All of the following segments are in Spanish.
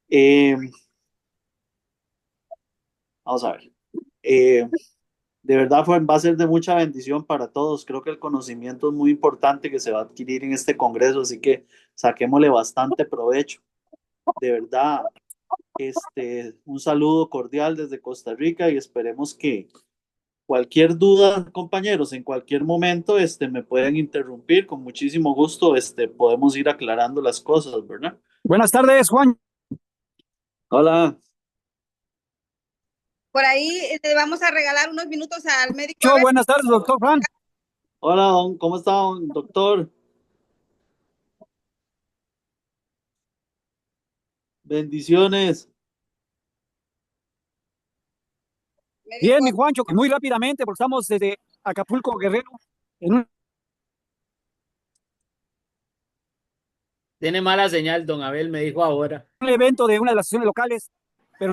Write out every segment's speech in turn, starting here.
Eh, Vamos a ver. Eh, de verdad va a ser de mucha bendición para todos. Creo que el conocimiento es muy importante que se va a adquirir en este congreso, así que saquémosle bastante provecho. De verdad, un saludo cordial desde Costa Rica y esperemos que cualquier duda, compañeros, en cualquier momento, me pueden interrumpir. Con muchísimo gusto, podemos ir aclarando las cosas, ¿verdad? Buenas tardes, Juan. Hola, Por ahí le vamos a regalar unos minutos al médico. A ver, Buenas tardes, doctor Juan. hola, ¿cómo está, doctor? Bendiciones. Bien, mi médico. Juancho, muy rápidamente, porque estamos desde Acapulco, Guerrero, en un Tiene mala señal, don Abel, me dijo ahora. evento de una de las sesiones locales, pero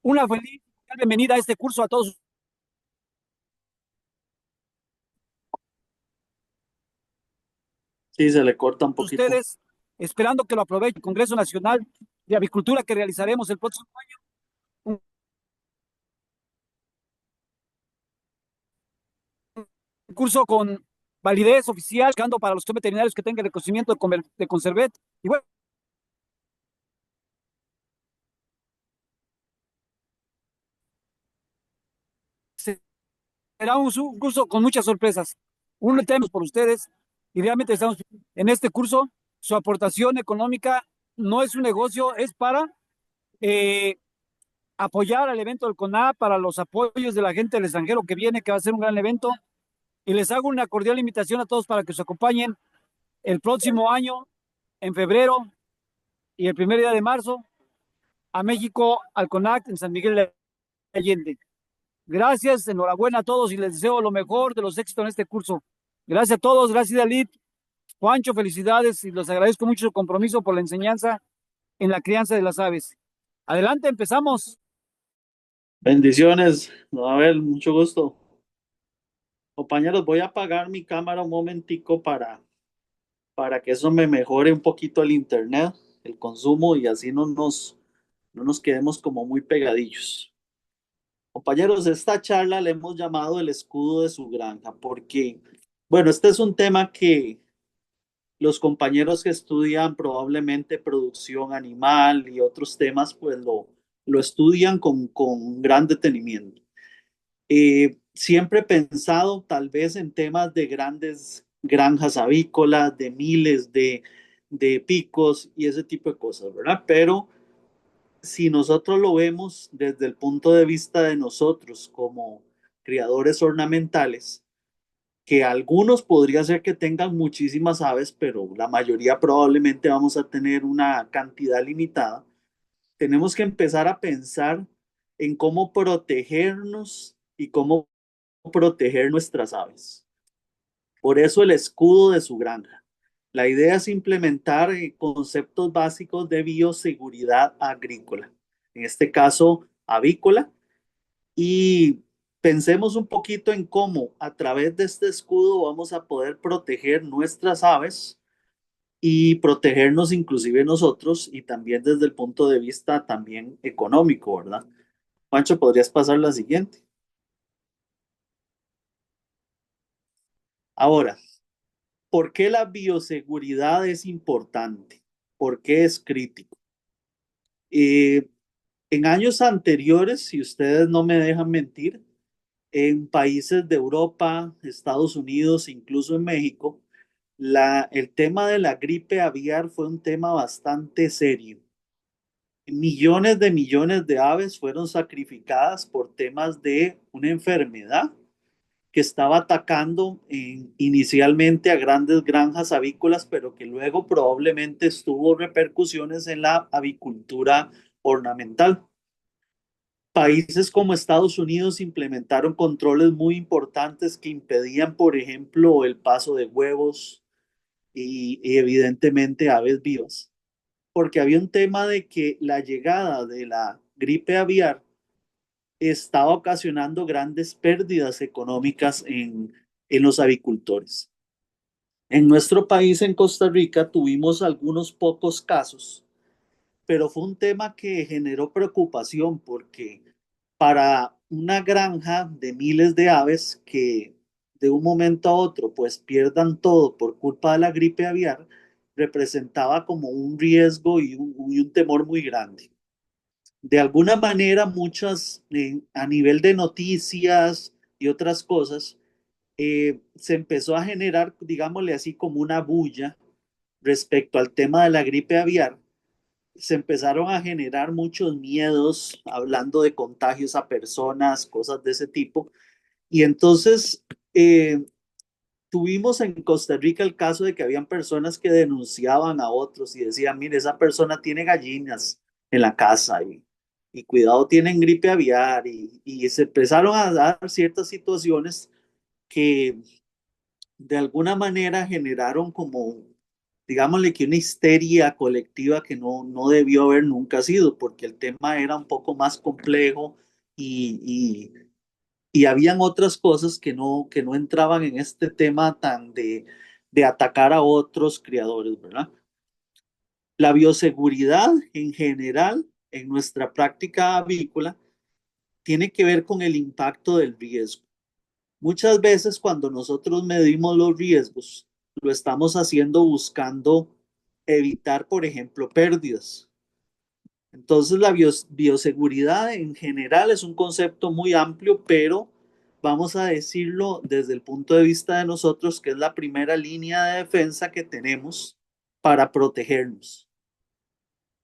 una feliz bienvenida a este curso a todos Sí, se le corta un poquito. ustedes, esperando que lo aprovechen el Congreso Nacional de Avicultura que realizaremos el próximo año, un curso con validez oficial, buscando para los veterinarios que tengan reconocimiento de Conservet. Y bueno, será un curso con muchas sorpresas. Un tema por ustedes y realmente estamos en este curso. Su aportación económica no es un negocio, es para eh, apoyar al evento del CONAP, para los apoyos de la gente del extranjero que viene, que va a ser un gran evento. Y les hago una cordial invitación a todos para que os acompañen el próximo año, en febrero y el primer día de marzo, a México, al CONAC en San Miguel de Allende. Gracias, enhorabuena a todos y les deseo lo mejor de los éxitos en este curso. Gracias a todos, gracias Dalit, Juancho, felicidades y les agradezco mucho su compromiso por la enseñanza en la crianza de las aves. Adelante, empezamos. Bendiciones. A ver, mucho gusto. Compañeros, voy a apagar mi cámara un momentico para que eso me mejore un poquito el internet, el consumo y así no nos quedemos como muy pegadillos. Compañeros, esta charla le hemos llamado el escudo de su granja porque, bueno, este es un tema que los compañeros que estudian probablemente producción animal y otros temas, pues lo estudian con gran detenimiento. Siempre he pensado tal vez en temas de grandes granjas avícolas, de miles de picos y ese tipo de cosas, ¿verdad? Pero si nosotros lo vemos desde el punto de vista de nosotros como criadores ornamentales, que algunos podría ser que tengan muchísimas aves, pero la mayoría probablemente vamos a tener una cantidad limitada, tenemos que empezar a pensar en cómo protegernos y cómo proteger nuestras aves. Por eso el escudo de su granja. La idea es implementar conceptos básicos de bioseguridad agrícola, en este caso avícola, y pensemos un poquito en cómo a través de este escudo vamos a poder proteger nuestras aves y protegernos inclusive nosotros y también desde el punto de vista también económico, ¿verdad? Pancho, ¿podrías pasar la siguiente? Ahora, ¿por qué la bioseguridad es importante? ¿Por qué es crítico? Eh, en años anteriores, si ustedes no me dejan mentir, en países de Europa, Estados Unidos, incluso en México, el tema de la gripe aviar fue un tema bastante serio. Millones de aves fueron sacrificadas por temas de una enfermedad que estaba atacando inicialmente a grandes granjas avícolas, pero que luego probablemente tuvo repercusiones en la avicultura ornamental. Países como Estados Unidos implementaron controles muy importantes que impedían, por ejemplo, el paso de huevos y evidentemente aves vivas, porque había un tema de que la llegada de la gripe aviar estaba ocasionando grandes pérdidas económicas en los avicultores. En nuestro país, en Costa Rica, tuvimos algunos pocos casos, pero fue un tema que generó preocupación porque para una granja de miles de aves que de un momento a otro pues pierdan todo por culpa de la gripe aviar, representaba como un riesgo y un temor muy grande. De alguna manera, muchas, a nivel de noticias y otras cosas, se empezó a generar, digámosle así, como una bulla respecto al tema de la gripe aviar. Se empezaron a generar muchos miedos hablando de contagios a personas, cosas de ese tipo. Y entonces tuvimos en Costa Rica el caso de que habían personas que denunciaban a otros y decían, mire, esa persona tiene gallinas en la casa y cuidado, tienen gripe aviar y se empezaron a dar ciertas situaciones que de alguna manera generaron como, digámosle que una histeria colectiva que no debió haber nunca sido, porque el tema era un poco más complejo y, y habían otras cosas que no entraban en este tema tan de atacar a otros criadores, ¿verdad? La bioseguridad en general en nuestra práctica avícola tiene que ver con el impacto del riesgo. Muchas veces cuando nosotros medimos los riesgos, lo estamos haciendo buscando evitar, por ejemplo, pérdidas. Entonces, la bioseguridad en general es un concepto muy amplio, pero vamos a decirlo desde el punto de vista de nosotros, que es la primera línea de defensa que tenemos para protegernos.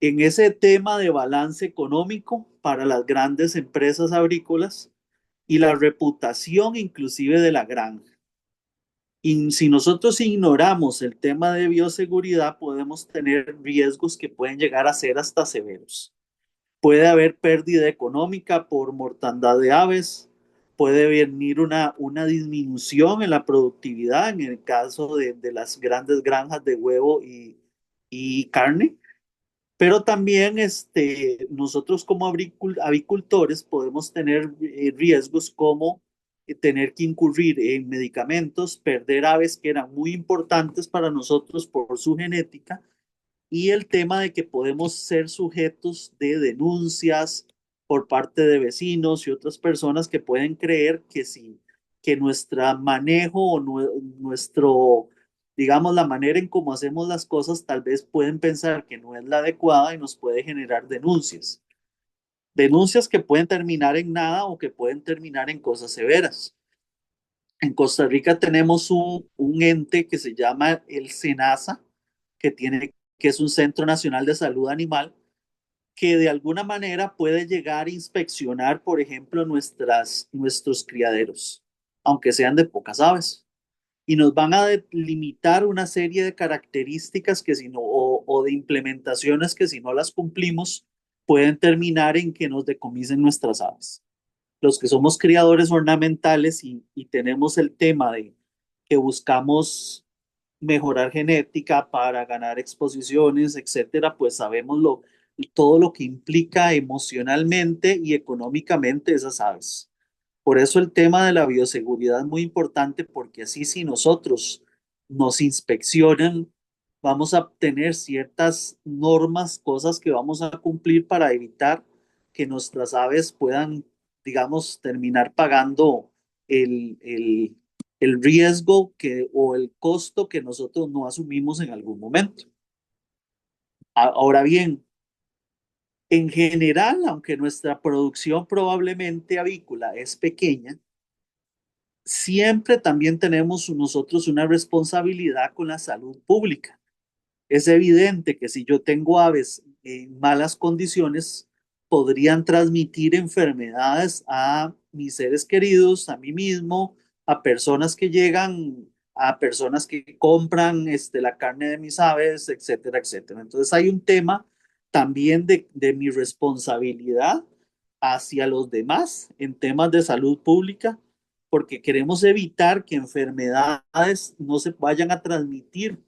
En ese tema de balance económico para las grandes empresas agrícolas y la reputación inclusive de la granja. Y si nosotros ignoramos el tema de bioseguridad, podemos tener riesgos que pueden llegar a ser hasta severos. Puede haber pérdida económica por mortandad de aves, puede venir una disminución en la productividad en el caso de las grandes granjas de huevo y carne, pero también nosotros como avicultores podemos tener riesgos como tener que incurrir en medicamentos, perder aves que eran muy importantes para nosotros por su genética y el tema de que podemos ser sujetos de denuncias por parte de vecinos y otras personas que pueden creer que si que nuestro manejo o nuestro, digamos, la manera en cómo hacemos las cosas, tal vez pueden pensar que no es la adecuada y nos puede generar denuncias. Denuncias que pueden terminar en nada o que pueden terminar en cosas severas. En Costa Rica tenemos un ente que se llama el SENASA, que es un Centro Nacional de Salud Animal, que de alguna manera puede llegar a inspeccionar, por ejemplo, nuestros criaderos, aunque sean de pocas aves. Y nos van a limitar una serie de características que si no, o de implementaciones que si no las cumplimos, pueden terminar en que nos decomisen nuestras aves. Los que somos criadores ornamentales y tenemos el tema de que buscamos mejorar genética para ganar exposiciones, etcétera, pues sabemos todo lo que implica emocionalmente y económicamente esas aves. Por eso el tema de la bioseguridad es muy importante porque así si nosotros nos inspeccionan, vamos a obtener ciertas normas, cosas que vamos a cumplir para evitar que nuestras aves puedan, digamos, terminar pagando el, el riesgo o el costo que nosotros no asumimos en algún momento. Ahora bien, en general, aunque nuestra producción probablemente avícola es pequeña, siempre también tenemos nosotros una responsabilidad con la salud pública. Es evidente que si yo tengo aves en malas condiciones, podrían transmitir enfermedades a mis seres queridos, a mí mismo, a personas que llegan, a personas que compran la carne de mis aves, etcétera, etcétera. Entonces hay un tema también de mi responsabilidad hacia los demás en temas de salud pública, porque queremos evitar que enfermedades no se vayan a transmitir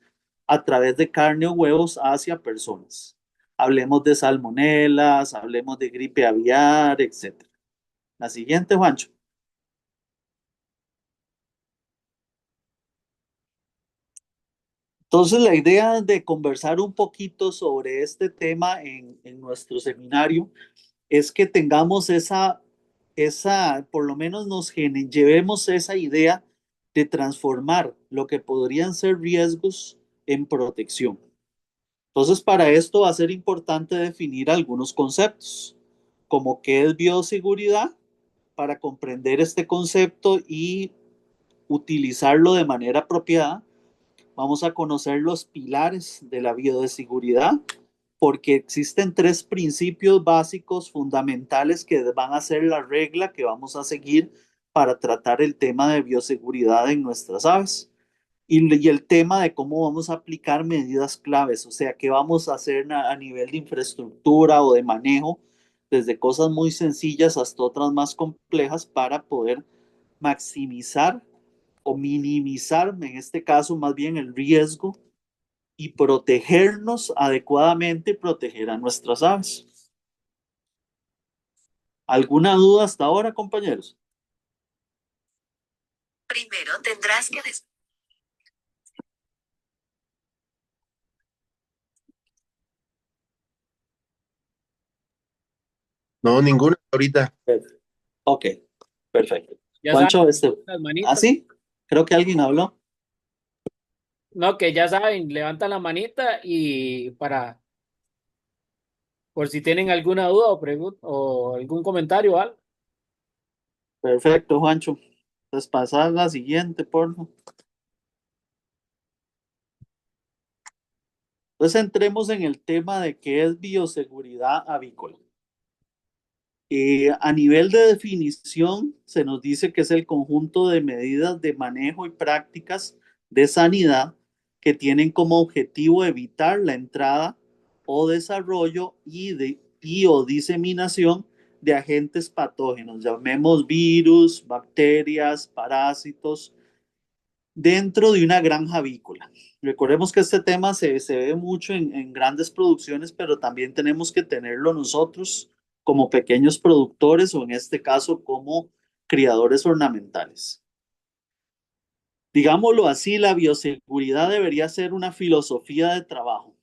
a través de carne o huevos hacia personas. Hablemos de salmonelas, hablemos de gripe aviar, etcétera. La siguiente, Juancho. Entonces, la idea de conversar un poquito sobre este tema en nuestro seminario es que tengamos por lo menos llevemos esa idea de transformar lo que podrían ser riesgos en protección. Entonces, para esto va a ser importante definir algunos conceptos, como qué es bioseguridad, para comprender este concepto y utilizarlo de manera apropiada. Vamos a conocer los pilares de la bioseguridad, porque existen tres principios básicos fundamentales que van a ser la regla que vamos a seguir para tratar el tema de bioseguridad en nuestras aves. Y el tema de cómo vamos a aplicar medidas claves, o sea, qué vamos a hacer a nivel de infraestructura o de manejo, desde cosas muy sencillas hasta otras más complejas para poder maximizar o minimizar, en este caso más bien el riesgo y protegernos adecuadamente y proteger a nuestras aves. ¿Alguna duda hasta ahora, compañeros? Primero tendrás que No, ninguna ahorita. Ok, perfecto. Ya saben, Juancho, las ¿ah, manitas. sí? Creo que alguien habló. No, que ya saben, levantan la manita y por si tienen alguna duda o pregunta o algún comentario o algo. Perfecto, Juancho. Entonces, pasar la siguiente, por favor. Entonces, entremos en el tema de qué es bioseguridad avícola. A nivel de definición, se nos dice que es el conjunto de medidas de manejo y prácticas de sanidad que tienen como objetivo evitar la entrada o desarrollo y o diseminación de agentes patógenos, llamemos virus, bacterias, parásitos, dentro de una granja avícola. Recordemos que este tema se ve mucho en grandes producciones, pero también tenemos que tenerlo nosotros como pequeños productores o en este caso como criadores ornamentales. Digámoslo así, la bioseguridad debería ser una filosofía de trabajo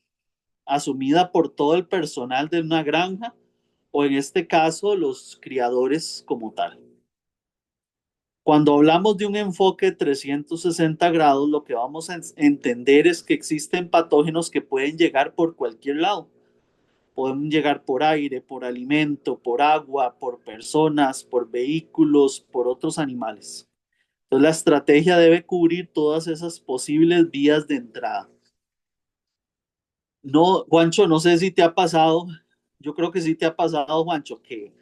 asumida por todo el personal de una granja o en este caso los criadores como tal. Cuando hablamos de un enfoque de 360 grados, lo que vamos a entender es que existen patógenos que pueden llegar por cualquier lado. Pueden llegar por aire, por alimento, por agua, por personas, por vehículos, por otros animales. Entonces la estrategia debe cubrir todas esas posibles vías de entrada. No, Juancho, no sé si te ha pasado, yo creo que sí te ha pasado, Juancho, que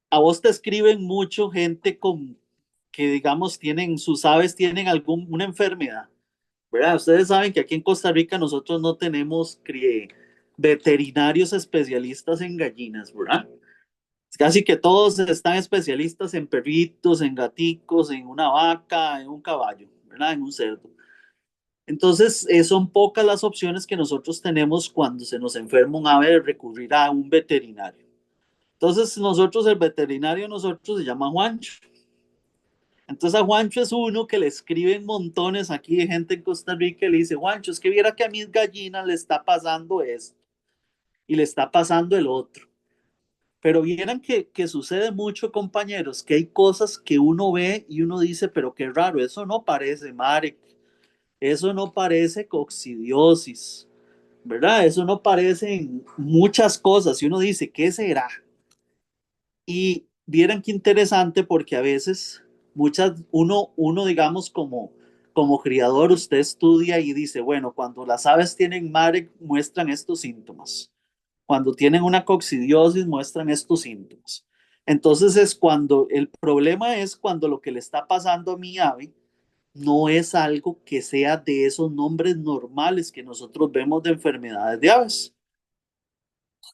a vos te escriben mucho gente que digamos sus aves tienen alguna enfermedad, ¿verdad? Ustedes saben que aquí en Costa Rica nosotros no tenemos veterinarios especialistas en gallinas, ¿verdad? Casi que todos están especialistas en perritos, en gaticos, en una vaca, en un caballo, ¿verdad? En un cerdo. Entonces, son pocas las opciones que nosotros tenemos cuando se nos enferma un ave de recurrir a un veterinario. Entonces, el veterinario nosotros se llama Juancho. Entonces a Juancho es uno que le escriben montones aquí de gente en Costa Rica y le dice, Juancho, es que viera que a mis gallinas le está pasando esto y le está pasando el otro. Pero vieran que sucede mucho, compañeros, que hay cosas que uno ve y uno dice, pero qué raro, eso no parece Marek, eso no parece coccidiosis, ¿verdad? Eso no parecen muchas cosas y uno dice, ¿qué será? Y vieran qué interesante porque a veces uno digamos como criador, usted estudia y dice, bueno, cuando las aves tienen MAREC muestran estos síntomas. Cuando tienen una coccidiosis muestran estos síntomas. Entonces el problema es cuando lo que le está pasando a mi ave no es algo que sea de esos nombres normales que nosotros vemos de enfermedades de aves.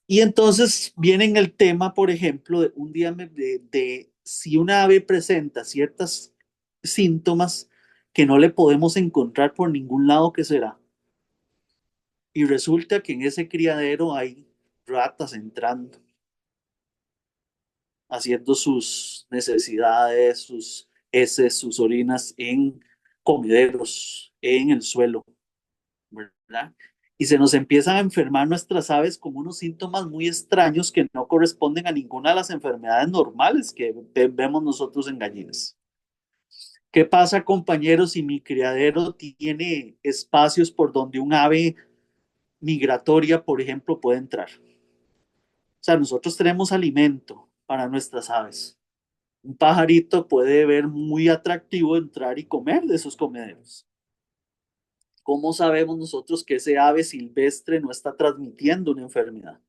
Y entonces viene en el tema, por ejemplo, de un día de si una ave presenta ciertos síntomas que no le podemos encontrar por ningún lado, ¿qué será? Y resulta que en ese criadero hay ratas entrando, haciendo sus necesidades, sus heces, sus orinas en comederos, en el suelo. ¿verdad? Y se nos empiezan a enfermar nuestras aves con unos síntomas muy extraños que no corresponden a ninguna de las enfermedades normales que vemos nosotros en gallinas. ¿Qué pasa, compañeros, si mi criadero tiene espacios por donde un ave migratoria, por ejemplo, puede entrar? O sea, nosotros tenemos alimento para nuestras aves. Un pajarito puede ver muy atractivo entrar y comer de esos comederos. ¿Cómo sabemos nosotros que ese ave silvestre no está transmitiendo una enfermedad?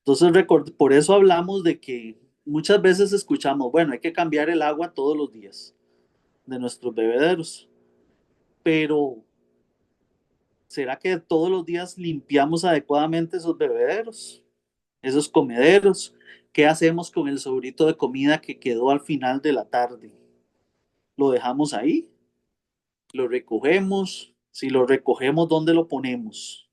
Entonces, por eso hablamos de que muchas veces escuchamos, bueno, hay que cambiar el agua todos los días de nuestros bebederos, pero ¿será que todos los días limpiamos adecuadamente esos bebederos, esos comederos? ¿Qué hacemos con el sobrito de comida que quedó al final de la tarde? ¿Lo dejamos ahí? ¿Lo recogemos? Si lo recogemos, ¿dónde lo ponemos?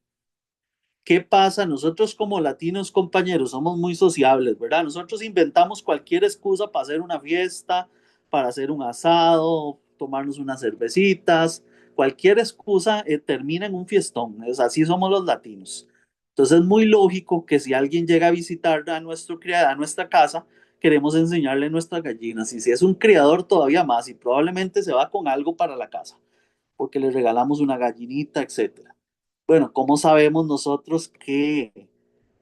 ¿Qué pasa? Nosotros como latinos, compañeros, somos muy sociables, ¿verdad? Nosotros inventamos cualquier excusa para hacer una fiesta, para hacer un asado, tomarnos unas cervecitas, cualquier excusa termina en un fiestón. Es así somos los latinos. Entonces es muy lógico que si alguien llega a visitar a nuestro criadero, a nuestra casa, queremos enseñarle nuestras gallinas. Y si es un criador, todavía más. Y probablemente se va con algo para la casa, porque le regalamos una gallinita, etcétera. Bueno, ¿cómo sabemos nosotros qué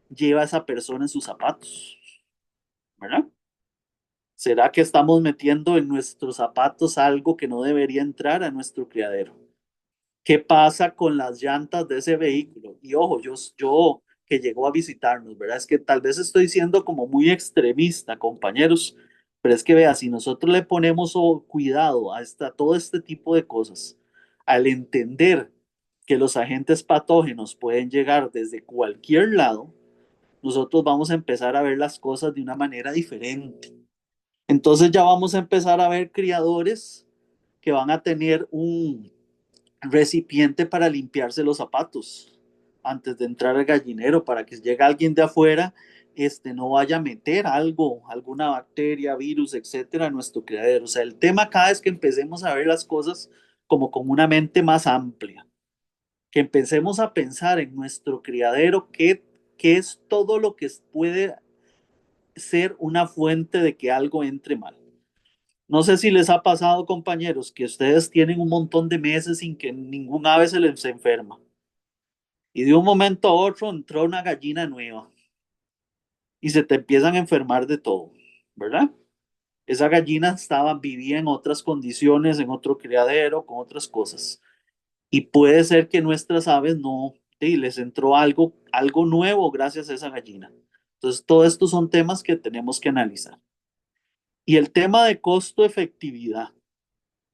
lleva esa persona en sus zapatos? ¿Verdad? ¿Será que estamos metiendo en nuestros zapatos algo que no debería entrar a nuestro criadero? ¿Qué pasa con las llantas de ese vehículo? Y ojo, yo que llegó a visitarnos, ¿verdad? Es que tal vez estoy siendo como muy extremista, compañeros, pero es que vea, si nosotros le ponemos cuidado a todo este tipo de cosas, al entender que los agentes patógenos pueden llegar desde cualquier lado, nosotros vamos a empezar a ver las cosas de una manera diferente. Entonces ya vamos a empezar a ver criadores que van a tener un recipiente para limpiarse los zapatos antes de entrar al gallinero, para que si llega alguien de afuera, no vaya a meter algo, alguna bacteria, virus, etcétera, a nuestro criadero. O sea, el tema acá es que empecemos a ver las cosas como con una mente más amplia, que empecemos a pensar en nuestro criadero, qué es todo lo que puede ser una fuente de que algo entre mal. No sé si les ha pasado, compañeros, que ustedes tienen un montón de meses sin que ningún ave se les enferma. Y de un momento a otro entró una gallina nueva y se te empiezan a enfermar de todo, ¿verdad? Esa gallina vivía en otras condiciones, en otro criadero, con otras cosas. Y puede ser que nuestras aves no, y les entró algo nuevo gracias a esa gallina. Entonces, todos estos son temas que tenemos que analizar. Y el tema de costo-efectividad.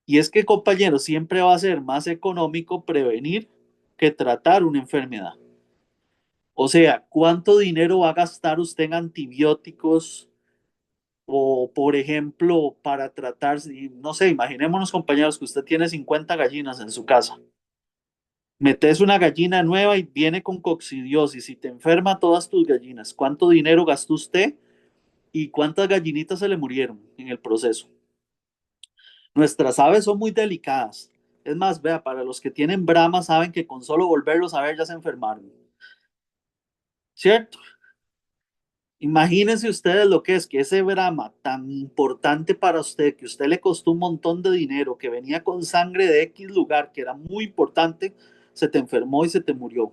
Y es que, compañeros, siempre va a ser más económico prevenir que tratar una enfermedad. O sea, ¿cuánto dinero va a gastar usted en antibióticos o, por ejemplo, para tratar, no sé, imaginémonos, compañeros, que usted tiene 50 gallinas en su casa. Metes una gallina nueva y viene con coccidiosis y te enferma todas tus gallinas. ¿Cuánto dinero gastó usted y cuántas gallinitas se le murieron en el proceso? Nuestras aves son muy delicadas. Es más, vea, para los que tienen Brahma saben que con solo volverlos a ver ya se enfermaron. ¿Cierto? Imagínense ustedes lo que es que ese Brahma tan importante para usted, que usted le costó un montón de dinero, que venía con sangre de X lugar, que era muy importante, se te enfermó y se te murió.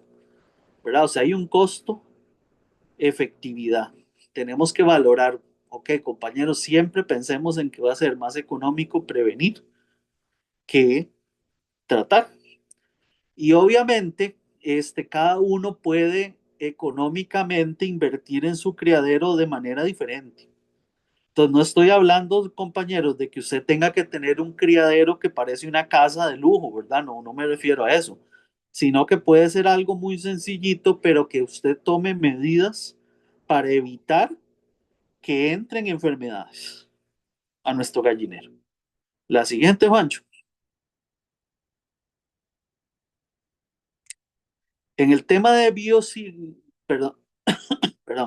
¿Verdad? O sea, hay un costo, efectividad. Tenemos que valorar, ok, compañeros, siempre pensemos en que va a ser más económico prevenir que tratar. Y obviamente, cada uno puede económicamente invertir en su criadero de manera diferente. Entonces, no estoy hablando, compañeros, de que usted tenga que tener un criadero que parece una casa de lujo, ¿verdad? No, no me refiero a eso, sino que puede ser algo muy sencillito, pero que usted tome medidas para evitar que entren enfermedades a nuestro gallinero. La siguiente, Juancho. En el tema de perdón,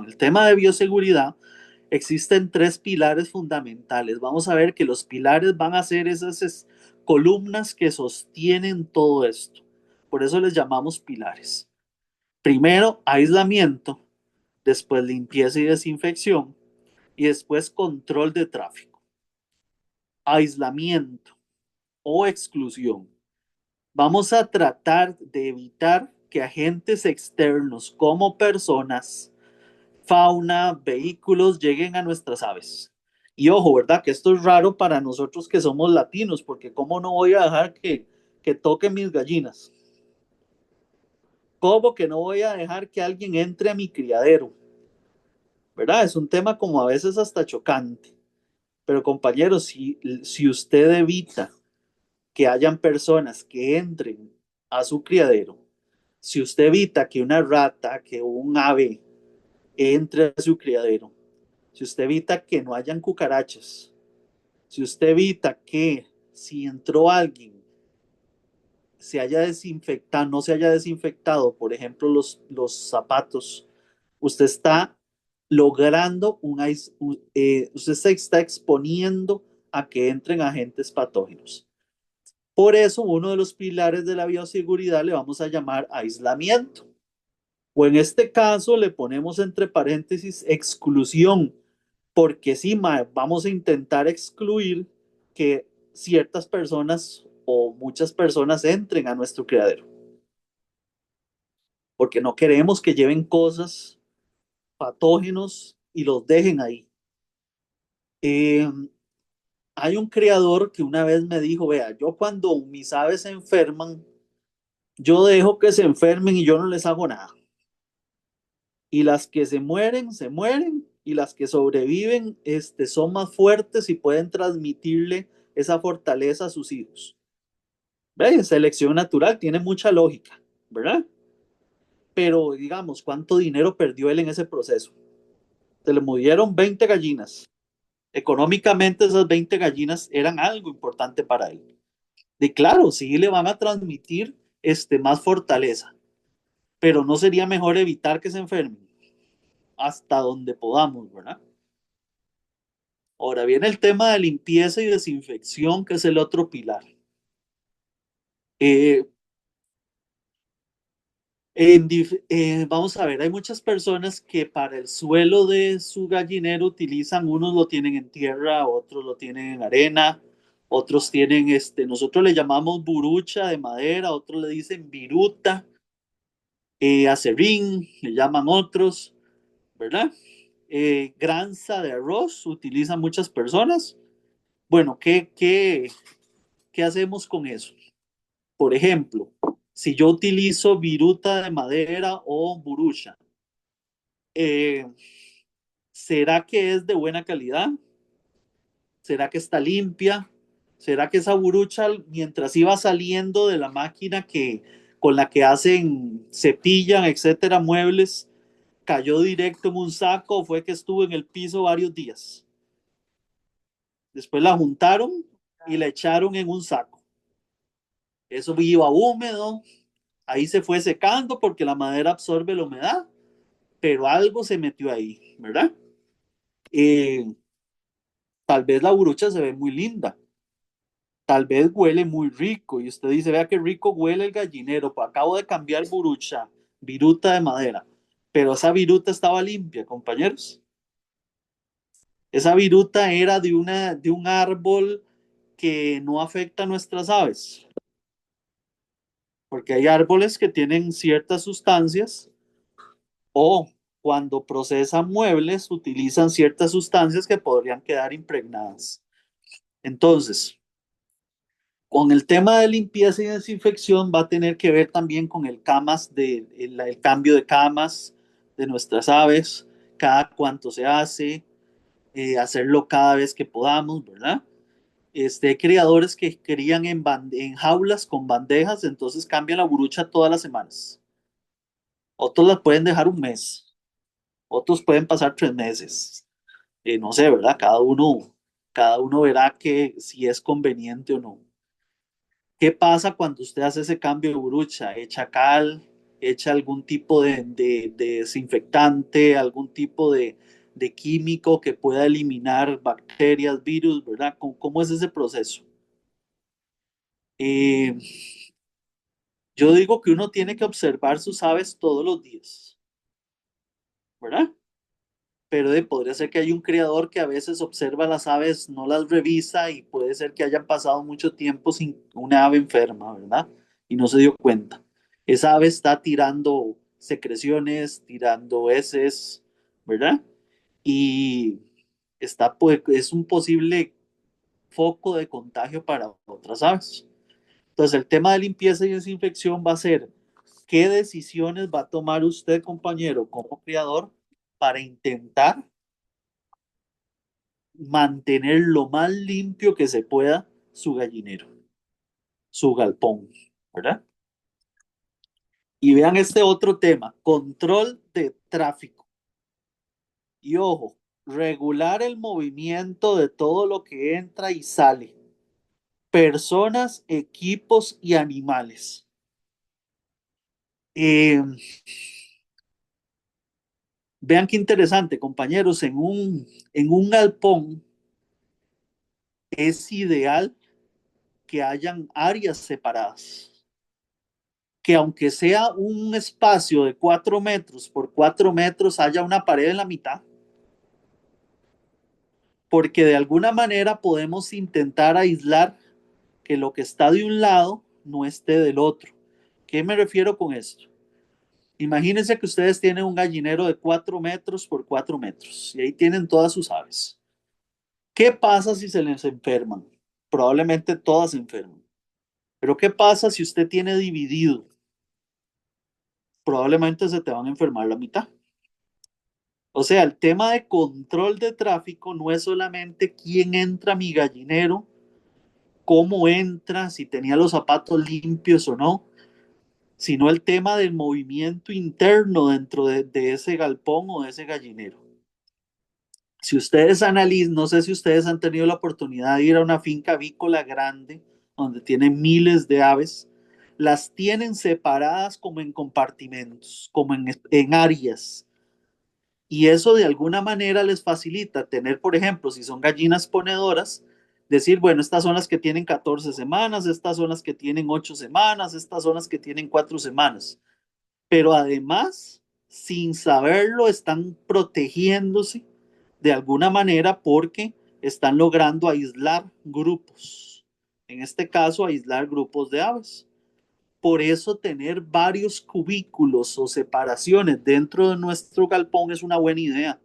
el tema de bioseguridad, existen tres pilares fundamentales. Vamos a ver que los pilares van a ser esas columnas que sostienen todo esto. Por eso les llamamos pilares. Primero, aislamiento, después limpieza y desinfección, y después control de tráfico. Aislamiento o exclusión. Vamos a tratar de evitar que agentes externos como personas, fauna, vehículos lleguen a nuestras aves. Y ojo, ¿verdad? Que esto es raro para nosotros que somos latinos, porque ¿cómo no voy a dejar que toquen mis gallinas? ¿Cómo que no voy a dejar que alguien entre a mi criadero? ¿Verdad? Es un tema como a veces hasta chocante. Pero compañeros, si usted evita que hayan personas que entren a su criadero, si usted evita que una rata, que un ave entre a su criadero, si usted evita que no hayan cucarachas, si usted evita que si entró alguien se haya desinfectado, no se haya desinfectado, por ejemplo, los zapatos, usted está logrando usted se está exponiendo a que entren agentes patógenos. Por eso, uno de los pilares de la bioseguridad le vamos a llamar aislamiento. O en este caso le ponemos entre paréntesis exclusión, porque sí, vamos a intentar excluir que ciertas personas o muchas personas entren a nuestro criadero, porque no queremos que lleven cosas, patógenos y los dejen ahí. Eh, Hay un criador que una vez me dijo, vea, yo cuando mis aves se enferman, yo dejo que se enfermen y yo no les hago nada. Y las que se mueren, y las que sobreviven, son más fuertes y pueden transmitirle esa fortaleza a sus hijos. ¿Ve? Selección natural, tiene mucha lógica, ¿verdad? Pero digamos, ¿cuánto dinero perdió él en ese proceso? Se le murieron 20 gallinas. Económicamente esas 20 gallinas eran algo importante para él. De claro, sí le van a transmitir más fortaleza, pero no sería mejor evitar que se enfermen hasta donde podamos, ¿verdad? Ahora viene el tema de limpieza y desinfección, que es el otro pilar. Eh, Vamos a ver, hay muchas personas que para el suelo de su gallinero utilizan, unos lo tienen en tierra, otros lo tienen en arena, otros tienen, nosotros le llamamos burucha de madera, otros le dicen viruta, acerrín, le llaman otros, ¿verdad? Granza de arroz utilizan muchas personas. Bueno, ¿qué hacemos con eso? Por ejemplo, si yo utilizo viruta de madera o burucha, eh, ¿será que es de buena calidad? ¿Será que está limpia? ¿Será que esa burucha, mientras iba saliendo de la máquina con la que hacen, cepillan, etcétera, muebles, cayó directo en un saco o fue que estuvo en el piso varios días? Después la juntaron y la echaron en un saco. Eso iba húmedo, ahí se fue secando porque la madera absorbe la humedad, pero algo se metió ahí, ¿verdad? Eh, Tal vez la burucha se ve muy linda, tal vez huele muy rico y usted dice, vea qué rico huele el gallinero, pues acabo de cambiar burucha, viruta de madera, pero esa viruta estaba limpia, compañeros. Esa viruta era de un árbol que no afecta a nuestras aves, porque hay árboles que tienen ciertas sustancias o cuando procesan muebles utilizan ciertas sustancias que podrían quedar impregnadas. Entonces, con el tema de limpieza y desinfección va a tener que ver también con el cambio de camas de nuestras aves, cada cuánto se hace, hacerlo cada vez que podamos, ¿verdad? Hay criadores que crían en jaulas con bandejas, entonces cambian la burucha todas las semanas. Otros las pueden dejar un mes, otros pueden pasar 3 meses. No sé, ¿verdad? Cada uno verá que si es conveniente o no. ¿Qué pasa cuando usted hace ese cambio de burucha? Echa cal, echa algún tipo de desinfectante, algún tipo de químico que pueda eliminar bacterias, virus, ¿verdad? ¿Cómo es ese proceso? Eh, Yo digo que uno tiene que observar sus aves todos los días, ¿verdad? Pero podría ser que hay un criador que a veces observa las aves, no las revisa y puede ser que hayan pasado mucho tiempo sin una ave enferma, ¿verdad? Y no se dio cuenta. Esa ave está tirando secreciones, tirando heces, ¿verdad? Y está, pues, es un posible foco de contagio para otras aves. Entonces, el tema de limpieza y desinfección va a ser qué decisiones va a tomar usted, compañero, como criador, para intentar mantener lo más limpio que se pueda su gallinero, su galpón, ¿verdad? Y vean este otro tema, control de tráfico. Y ojo, regular el movimiento de todo lo que entra y sale. Personas, equipos y animales. Eh, Vean qué interesante, compañeros, en un galpón es ideal que hayan áreas separadas, que aunque sea un espacio de 4 metros por 4 metros, haya una pared en la mitad, porque de alguna manera podemos intentar aislar que lo que está de un lado no esté del otro. ¿Qué me refiero con esto? Imagínense que ustedes tienen un gallinero de 4 metros por 4 metros y ahí tienen todas sus aves. ¿Qué pasa si se les enferman? Probablemente todas se enferman. Pero ¿qué pasa si usted tiene dividido? Probablemente se te van a enfermar la mitad. O sea, el tema de control de tráfico no es solamente quién entra a mi gallinero, cómo entra, si tenía los zapatos limpios o no, sino el tema del movimiento interno dentro de ese galpón o de ese gallinero. Si ustedes analizan, no sé si ustedes han tenido la oportunidad de ir a una finca avícola grande donde tienen miles de aves, las tienen separadas como en compartimentos, como en áreas. Y eso de alguna manera les facilita tener, por ejemplo, si son gallinas ponedoras, decir, bueno, estas son las que tienen 14 semanas, estas son las que tienen 8 semanas, estas son las que tienen 4 semanas. Pero además, sin saberlo, están protegiéndose de alguna manera porque están logrando aislar grupos. En este caso, aislar grupos de aves. Por eso tener varios cubículos o separaciones dentro de nuestro galpón es una buena idea.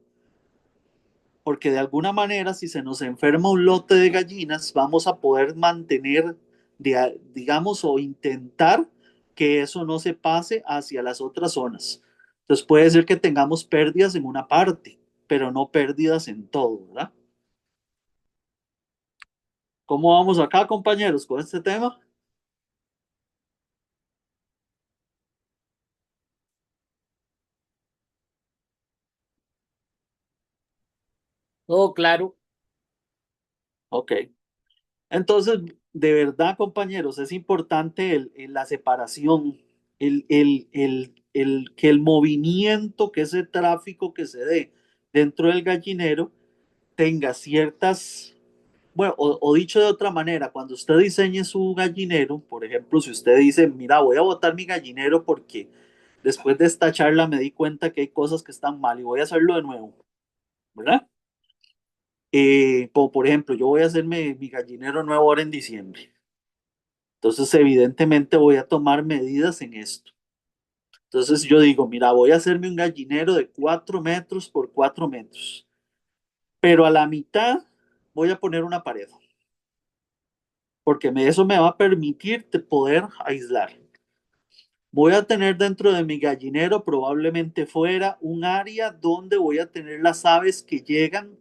Porque de alguna manera, si se nos enferma un lote de gallinas, vamos a poder mantener, digamos, o intentar que eso no se pase hacia las otras zonas. Entonces puede ser que tengamos pérdidas en una parte, pero no pérdidas en todo, ¿verdad? ¿Cómo vamos acá, compañeros, con este tema? Todo claro. Ok. Entonces, de verdad, compañeros, es importante la separación, que el movimiento, que ese tráfico que se dé dentro del gallinero tenga ciertas, bueno, o dicho de otra manera, cuando usted diseñe su gallinero, por ejemplo, si usted dice, mira, voy a botar mi gallinero porque después de esta charla me di cuenta que hay cosas que están mal y voy a hacerlo de nuevo, ¿verdad? Como por ejemplo, yo voy a hacerme mi gallinero nuevo ahora en diciembre. Entonces, evidentemente voy a tomar medidas en esto. Entonces yo digo, mira, voy a hacerme un gallinero de 4 metros por 4 metros, pero a la mitad voy a poner una pared, porque eso me va a permitir poder aislar. Voy a tener dentro de mi gallinero, probablemente fuera, un área donde voy a tener las aves que llegan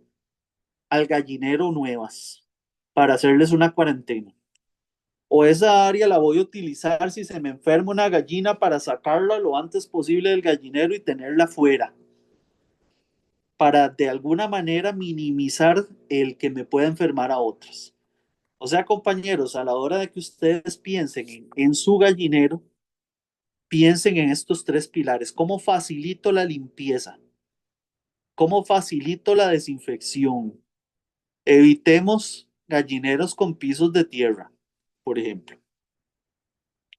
al gallinero nuevas para hacerles una cuarentena. O esa área la voy a utilizar si se me enferma una gallina para sacarla lo antes posible del gallinero y tenerla fuera, para de alguna manera minimizar el que me pueda enfermar a otras. O sea, compañeros, a la hora de que ustedes piensen en su gallinero, piensen en estos tres pilares. ¿Cómo facilito la limpieza? ¿Cómo facilito la desinfección? Evitemos gallineros con pisos de tierra, por ejemplo.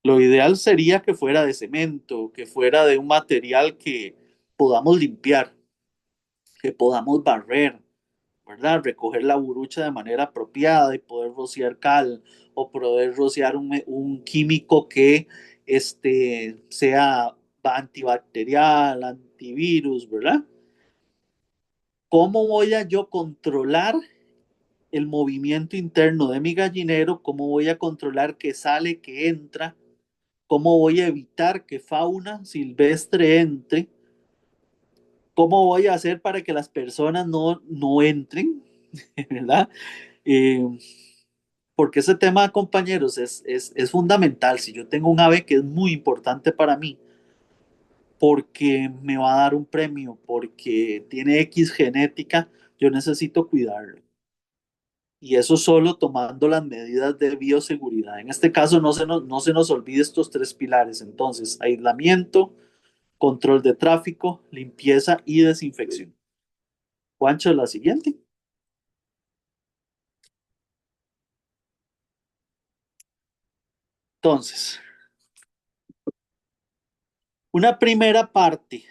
Lo ideal sería que fuera de cemento, que fuera de un material que podamos limpiar, que podamos barrer, ¿verdad? Recoger la burucha de manera apropiada y poder rociar cal o poder rociar un químico que sea antibacterial, antivirus, ¿verdad? ¿Cómo voy a yo controlar el movimiento interno de mi gallinero? ¿Cómo voy a controlar qué sale, qué entra? ¿Cómo voy a evitar que fauna silvestre entre? ¿Cómo voy a hacer para que las personas no entren? ¿Verdad? Eh, porque ese tema, compañeros, es fundamental. Si yo tengo un ave que es muy importante para mí, porque me va a dar un premio, porque tiene X genética, yo necesito cuidarlo. Y eso solo tomando las medidas de bioseguridad. En este caso, no se nos olvide estos tres pilares. Entonces, aislamiento, control de tráfico, limpieza y desinfección. Juancho, la siguiente. Entonces, una primera parte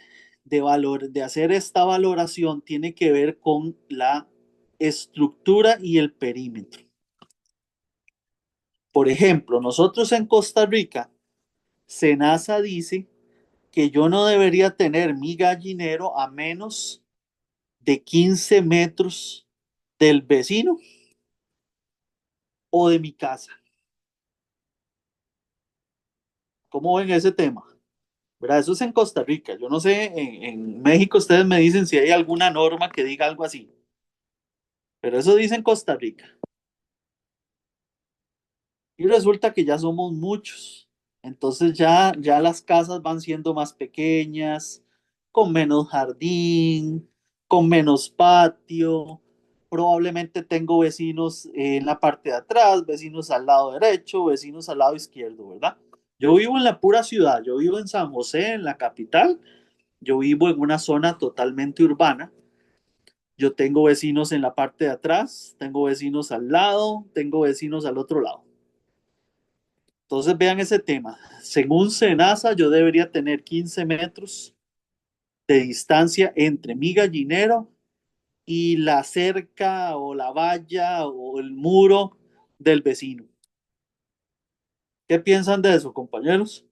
de hacer esta valoración tiene que ver con la estructura y el perímetro. Por ejemplo, nosotros en Costa Rica, Senasa dice que yo no debería tener mi gallinero a menos de 15 metros del vecino o de mi casa. ¿Cómo ven ese tema? ¿Verdad? Eso es en Costa Rica. Yo no sé, en México ustedes me dicen si hay alguna norma que diga algo así, pero eso dice en Costa Rica. Y resulta que ya somos muchos. Entonces ya las casas van siendo más pequeñas, con menos jardín, con menos patio. Probablemente tengo vecinos en la parte de atrás, vecinos al lado derecho, vecinos al lado izquierdo, ¿verdad? Yo vivo en la pura ciudad, yo vivo en San José, en la capital. Yo vivo en una zona totalmente urbana. Yo tengo vecinos en la parte de atrás, tengo vecinos al lado, tengo vecinos al otro lado. Entonces vean ese tema. Según Senasa, yo debería tener 15 metros de distancia entre mi gallinero y la cerca o la valla o el muro del vecino. ¿Qué piensan de eso, compañeros?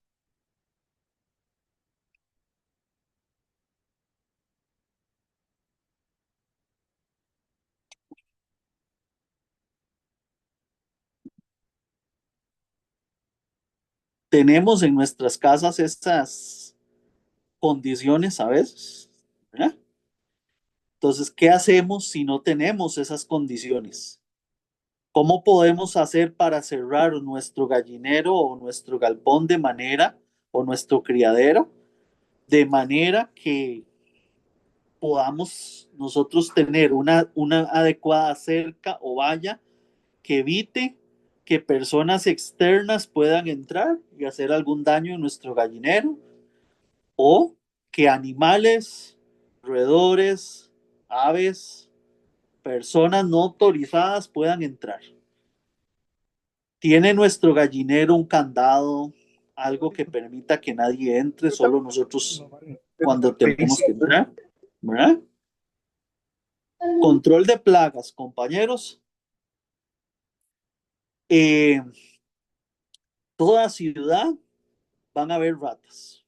Tenemos en nuestras casas estas condiciones a veces, ¿verdad? Entonces, ¿qué hacemos si no tenemos esas condiciones? ¿Cómo podemos hacer para cerrar nuestro gallinero o nuestro galpón de manera, o nuestro criadero, de manera que podamos nosotros tener una adecuada cerca o valla que evite que personas externas puedan entrar y hacer algún daño en nuestro gallinero, o que animales, roedores, aves, personas no autorizadas puedan entrar? ¿Tiene nuestro gallinero un candado, algo que permita que nadie entre, solo nosotros cuando tenemos que entrar? ¿Verdad? Control de plagas, compañeros. Eh, Toda ciudad van a haber ratas.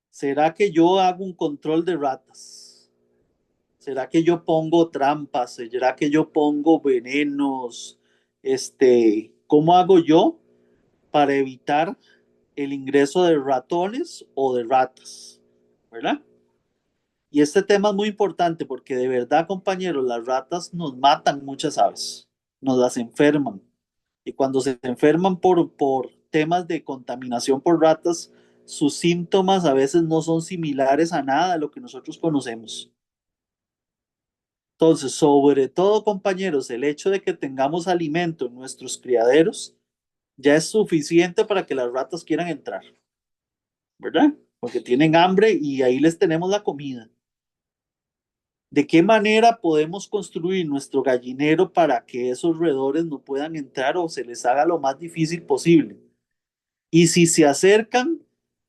¿Será que yo hago un control de ratas? ¿Será que yo pongo trampas? ¿Será que yo pongo venenos? ¿Cómo hago yo para evitar el ingreso de ratones o de ratas? ¿Verdad? Y este tema es muy importante porque de verdad, compañeros, las ratas nos matan muchas aves, nos las enferman. Y cuando se enferman por temas de contaminación por ratas, sus síntomas a veces no son similares a nada de lo que nosotros conocemos. Entonces, sobre todo, compañeros, el hecho de que tengamos alimento en nuestros criaderos ya es suficiente para que las ratas quieran entrar, ¿verdad? Porque tienen hambre y ahí les tenemos la comida. ¿De qué manera podemos construir nuestro gallinero para que esos roedores no puedan entrar o se les haga lo más difícil posible? Y si se acercan,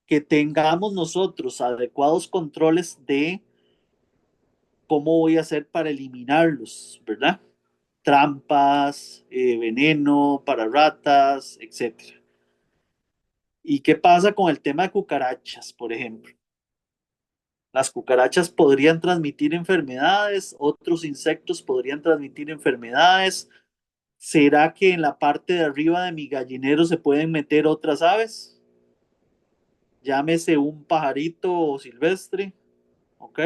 que tengamos nosotros adecuados controles de cómo voy a hacer para eliminarlos, ¿verdad? Trampas, veneno para ratas, etcétera. ¿Y qué pasa con el tema de cucarachas, por ejemplo? Las cucarachas podrían transmitir enfermedades, otros insectos podrían transmitir enfermedades. ¿Será que en la parte de arriba de mi gallinero se pueden meter otras aves? Llámese un pajarito silvestre, ¿ok?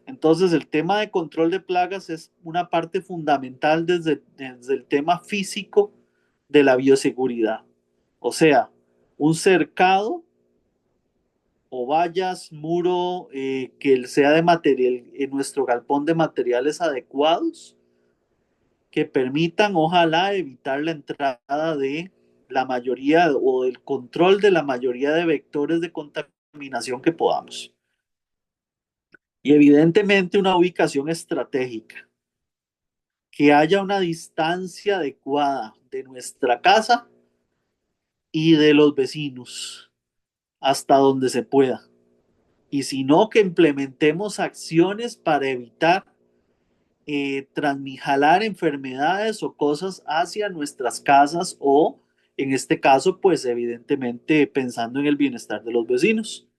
Entonces el tema de control de plagas es una parte fundamental desde el tema físico de la bioseguridad. O sea, un cercado o vallas, muro que sea de material, en nuestro galpón de materiales adecuados que permitan, ojalá, evitar la entrada de la mayoría o el control de la mayoría de vectores de contaminación que podamos. Y evidentemente una ubicación estratégica, que haya una distancia adecuada de nuestra casa y de los vecinos hasta donde se pueda. Y si no, que implementemos acciones para evitar transmijalar enfermedades o cosas hacia nuestras casas o, en este caso, pues evidentemente pensando en el bienestar de los vecinos.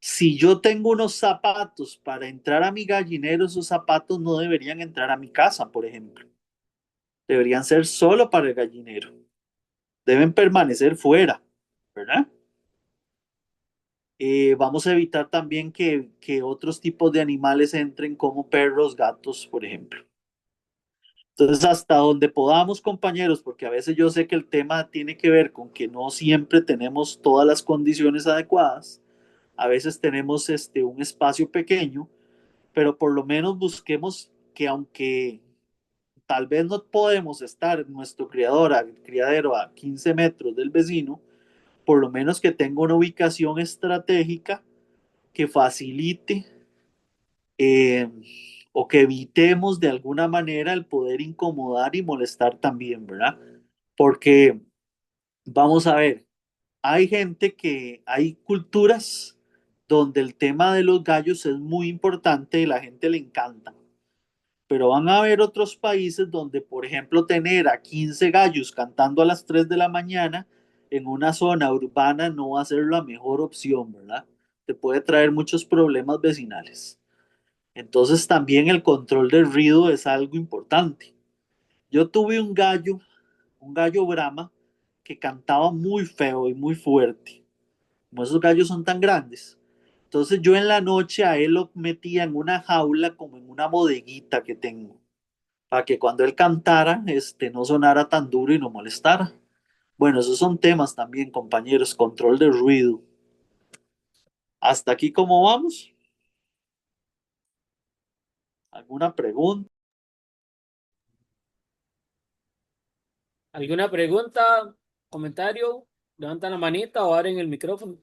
Si yo tengo unos zapatos para entrar a mi gallinero, esos zapatos no deberían entrar a mi casa, por ejemplo. Deberían ser solo para el gallinero. Deben permanecer fuera, ¿verdad? Vamos a evitar también que otros tipos de animales entren como perros, gatos, por ejemplo. Entonces, hasta donde podamos, compañeros, porque a veces yo sé que el tema tiene que ver con que no siempre tenemos todas las condiciones adecuadas, a veces tenemos un espacio pequeño, pero por lo menos busquemos que aunque tal vez no podemos estar en nuestro criadero a 15 metros del vecino, por lo menos que tenga una ubicación estratégica que facilite eh, o que evitemos de alguna manera el poder incomodar y molestar también, ¿verdad? Porque vamos a ver, hay culturas donde el tema de los gallos es muy importante y la gente le encanta, pero van a haber otros países donde, por ejemplo, tener a 15 gallos cantando a las 3 de la mañana en una zona urbana no va a ser la mejor opción, ¿verdad? Te puede traer muchos problemas vecinales. Entonces también el control del ruido es algo importante. Yo tuve un gallo Brahma, que cantaba muy feo y muy fuerte. Como esos gallos son tan grandes. Entonces yo en la noche a él lo metía en una jaula, como en una bodeguita que tengo, para que cuando él cantara, no sonara tan duro y no molestara. Bueno, esos son temas también, compañeros, control del ruido. Hasta aquí, ¿cómo vamos? ¿Alguna pregunta? ¿Alguna pregunta, comentario? Levantan la manita o abren el micrófono.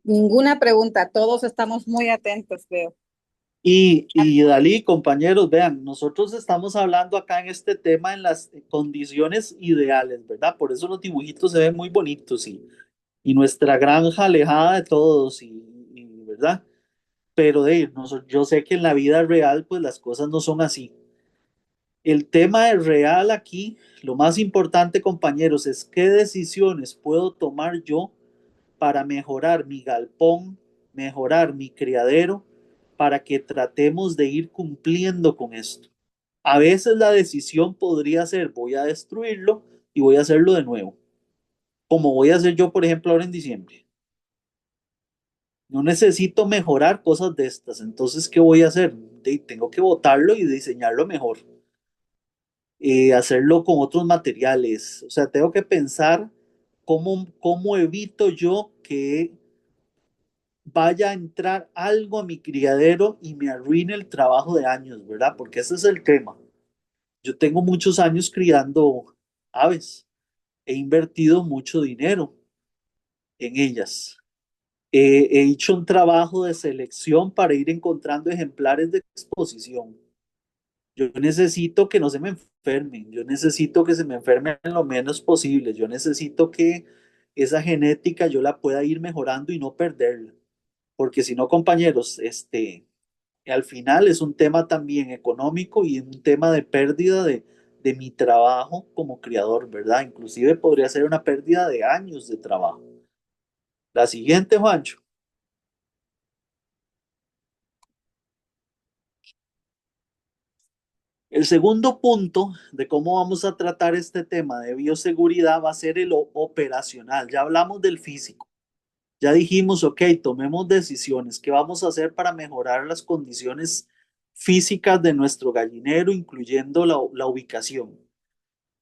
Ninguna pregunta, todos estamos muy atentos, veo. Y Dalí, compañeros, vean, nosotros estamos hablando acá en este tema en las condiciones ideales, ¿verdad? Por eso los dibujitos se ven muy bonitos y nuestra granja alejada de todos, ¿verdad? Pero yo sé que en la vida real, pues las cosas no son así. El tema de real aquí, lo más importante, compañeros, es qué decisiones puedo tomar yo para mejorar mi galpón, mejorar mi criadero, para que tratemos de ir cumpliendo con esto. A veces la decisión podría ser voy a destruirlo y voy a hacerlo de nuevo, como voy a hacer yo, por ejemplo, ahora en diciembre. No necesito mejorar cosas de estas, entonces, ¿qué voy a hacer? Tengo que botarlo y diseñarlo mejor. Hacerlo con otros materiales. O sea, tengo que pensar cómo evito yo que vaya a entrar algo a mi criadero y me arruine el trabajo de años, ¿verdad? Porque ese es el tema. Yo tengo muchos años criando aves. He invertido mucho dinero en ellas. He hecho un trabajo de selección para ir encontrando ejemplares de exposición. Yo necesito que no se me enfermen, yo necesito que se me enfermen lo menos posible, yo necesito que esa genética yo la pueda ir mejorando y no perderla, porque si no, compañeros, al final es un tema también económico y un tema de pérdida de mi trabajo como criador, ¿verdad? Inclusive podría ser una pérdida de años de trabajo. La siguiente, Juancho. El segundo punto de cómo vamos a tratar este tema de bioseguridad va a ser el operacional. Ya hablamos del físico. Ya dijimos, ok, tomemos decisiones. ¿Qué vamos a hacer para mejorar las condiciones físicas de nuestro gallinero, incluyendo la ubicación?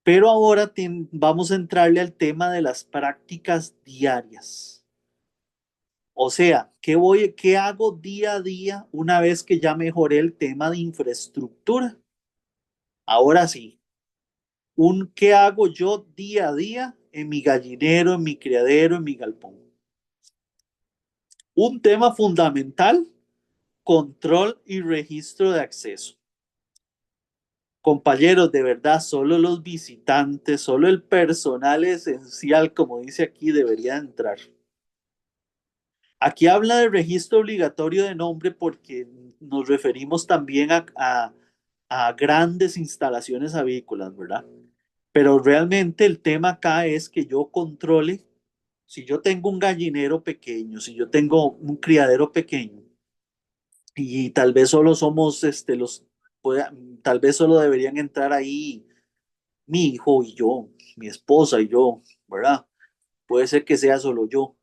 Pero ahora vamos a entrarle al tema de las prácticas diarias. O sea, ¿qué hago día a día una vez que ya mejoré el tema de infraestructura? Ahora sí, ¿qué hago yo día a día en mi gallinero, en mi criadero, en mi galpón? Un tema fundamental, control y registro de acceso. Compañeros, de verdad, solo los visitantes, solo el personal esencial, como dice aquí, debería entrar. Aquí habla de registro obligatorio de nombre porque nos referimos también a grandes instalaciones avícolas, ¿verdad? Pero realmente el tema acá es que yo controle, si yo tengo un gallinero pequeño, si yo tengo un criadero pequeño y tal vez solo somos, tal vez solo deberían entrar ahí mi hijo y yo, mi esposa y yo, ¿verdad? Puede ser que sea solo yo.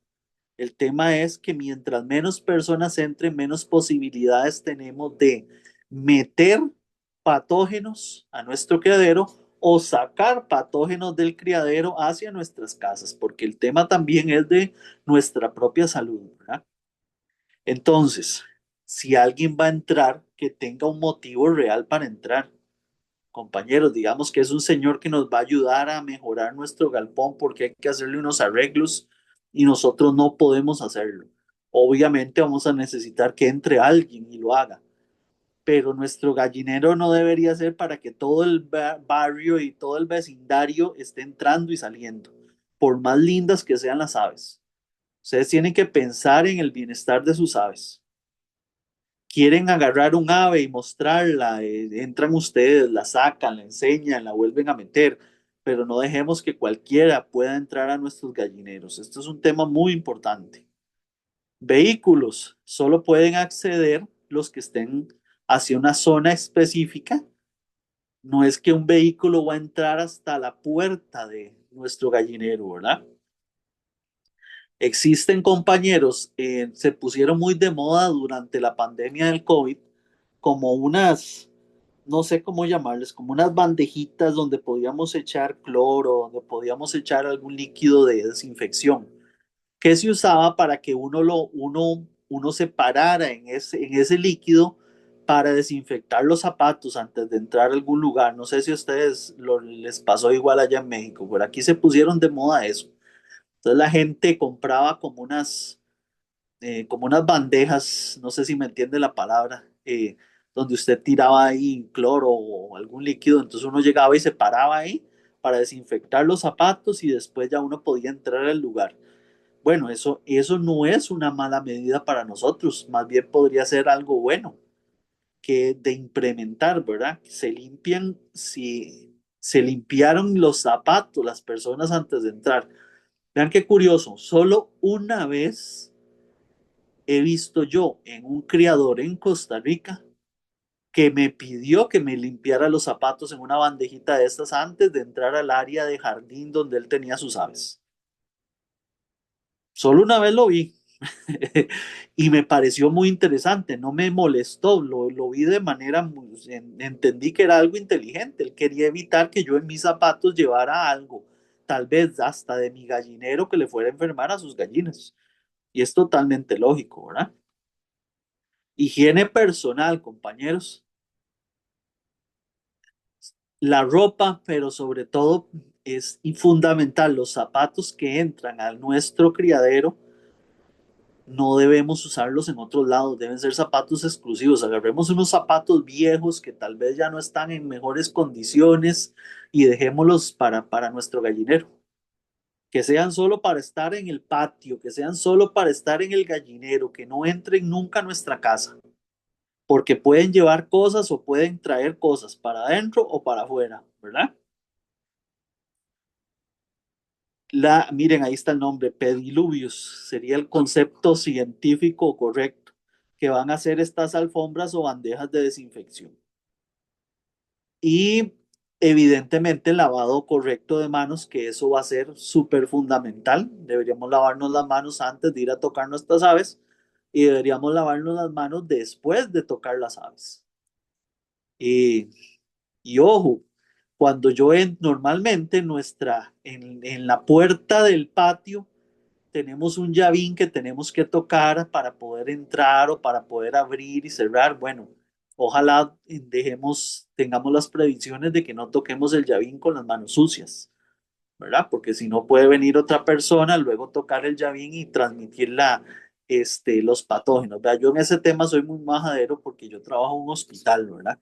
El tema es que mientras menos personas entren, menos posibilidades tenemos de meter patógenos a nuestro criadero o sacar patógenos del criadero hacia nuestras casas, porque el tema también es de nuestra propia salud, ¿verdad? Entonces, si alguien va a entrar, que tenga un motivo real para entrar. Compañeros, digamos que es un señor que nos va a ayudar a mejorar nuestro galpón porque hay que hacerle unos arreglos y nosotros no podemos hacerlo. Obviamente vamos a necesitar que entre alguien y lo haga, pero nuestro gallinero no debería ser para que todo el barrio y todo el vecindario esté entrando y saliendo, por más lindas que sean las aves. Ustedes tienen que pensar en el bienestar de sus aves. Quieren agarrar un ave y mostrarla, entran ustedes, la sacan, la enseñan, la vuelven a meter, pero no dejemos que cualquiera pueda entrar a nuestros gallineros. Esto es un tema muy importante. Vehículos, solo pueden acceder los que estén hacia una zona específica. No es que un vehículo va a entrar hasta la puerta de nuestro gallinero, ¿verdad? Existen compañeros, se pusieron muy de moda durante la pandemia del COVID, como unas, no sé cómo llamarles, como unas bandejitas donde podíamos echar cloro, donde podíamos echar algún líquido de desinfección, que se usaba para que uno separara en ese líquido para desinfectar los zapatos antes de entrar a algún lugar. No sé si a ustedes les pasó igual allá en México, por aquí se pusieron de moda eso. Entonces la gente compraba como unas bandejas, no sé si me entiende la palabra, donde usted tiraba ahí cloro o algún líquido, entonces uno llegaba y se paraba ahí para desinfectar los zapatos y después ya uno podía entrar al lugar. Bueno, eso no es una mala medida para nosotros, más bien podría ser algo bueno que de implementar, ¿verdad? Se limpian, si se limpiaron los zapatos las personas antes de entrar. Vean qué curioso, solo una vez he visto yo en un criador en Costa Rica que me pidió que me limpiara los zapatos en una bandejita de estas antes de entrar al área de jardín donde él tenía sus aves. Solo una vez lo vi y me pareció muy interesante, no me molestó, lo vi de manera, entendí que era algo inteligente, él quería evitar que yo en mis zapatos llevara algo, tal vez hasta de mi gallinero que le fuera a enfermar a sus gallinas. Y es totalmente lógico, ¿verdad? Higiene personal, compañeros. La ropa, pero sobre todo es fundamental los zapatos que entran a nuestro criadero no debemos usarlos en otros lados, deben ser zapatos exclusivos. Agarremos unos zapatos viejos que tal vez ya no están en mejores condiciones y dejémoslos para nuestro gallinero. Que sean solo para estar en el patio, que sean solo para estar en el gallinero, que no entren nunca a nuestra casa, porque pueden llevar cosas o pueden traer cosas para adentro o para afuera, ¿verdad? Miren, ahí está el nombre, pediluvios, sería el concepto científico correcto, que van a ser estas alfombras o bandejas de desinfección. Y evidentemente el lavado correcto de manos, que eso va a ser súper fundamental. Deberíamos lavarnos las manos antes de ir a tocar nuestras aves y deberíamos lavarnos las manos después de tocar las aves. Y, y ojo, cuando normalmente en la puerta del patio tenemos un llavín que tenemos que tocar para poder entrar o para poder abrir y cerrar. Bueno, ojalá tengamos las previsiones de que no toquemos el llavín con las manos sucias, ¿verdad? Porque si no puede venir otra persona, luego tocar el llavín y transmitir los patógenos. ¿Verdad? Yo en ese tema soy muy majadero porque yo trabajo en un hospital, ¿verdad?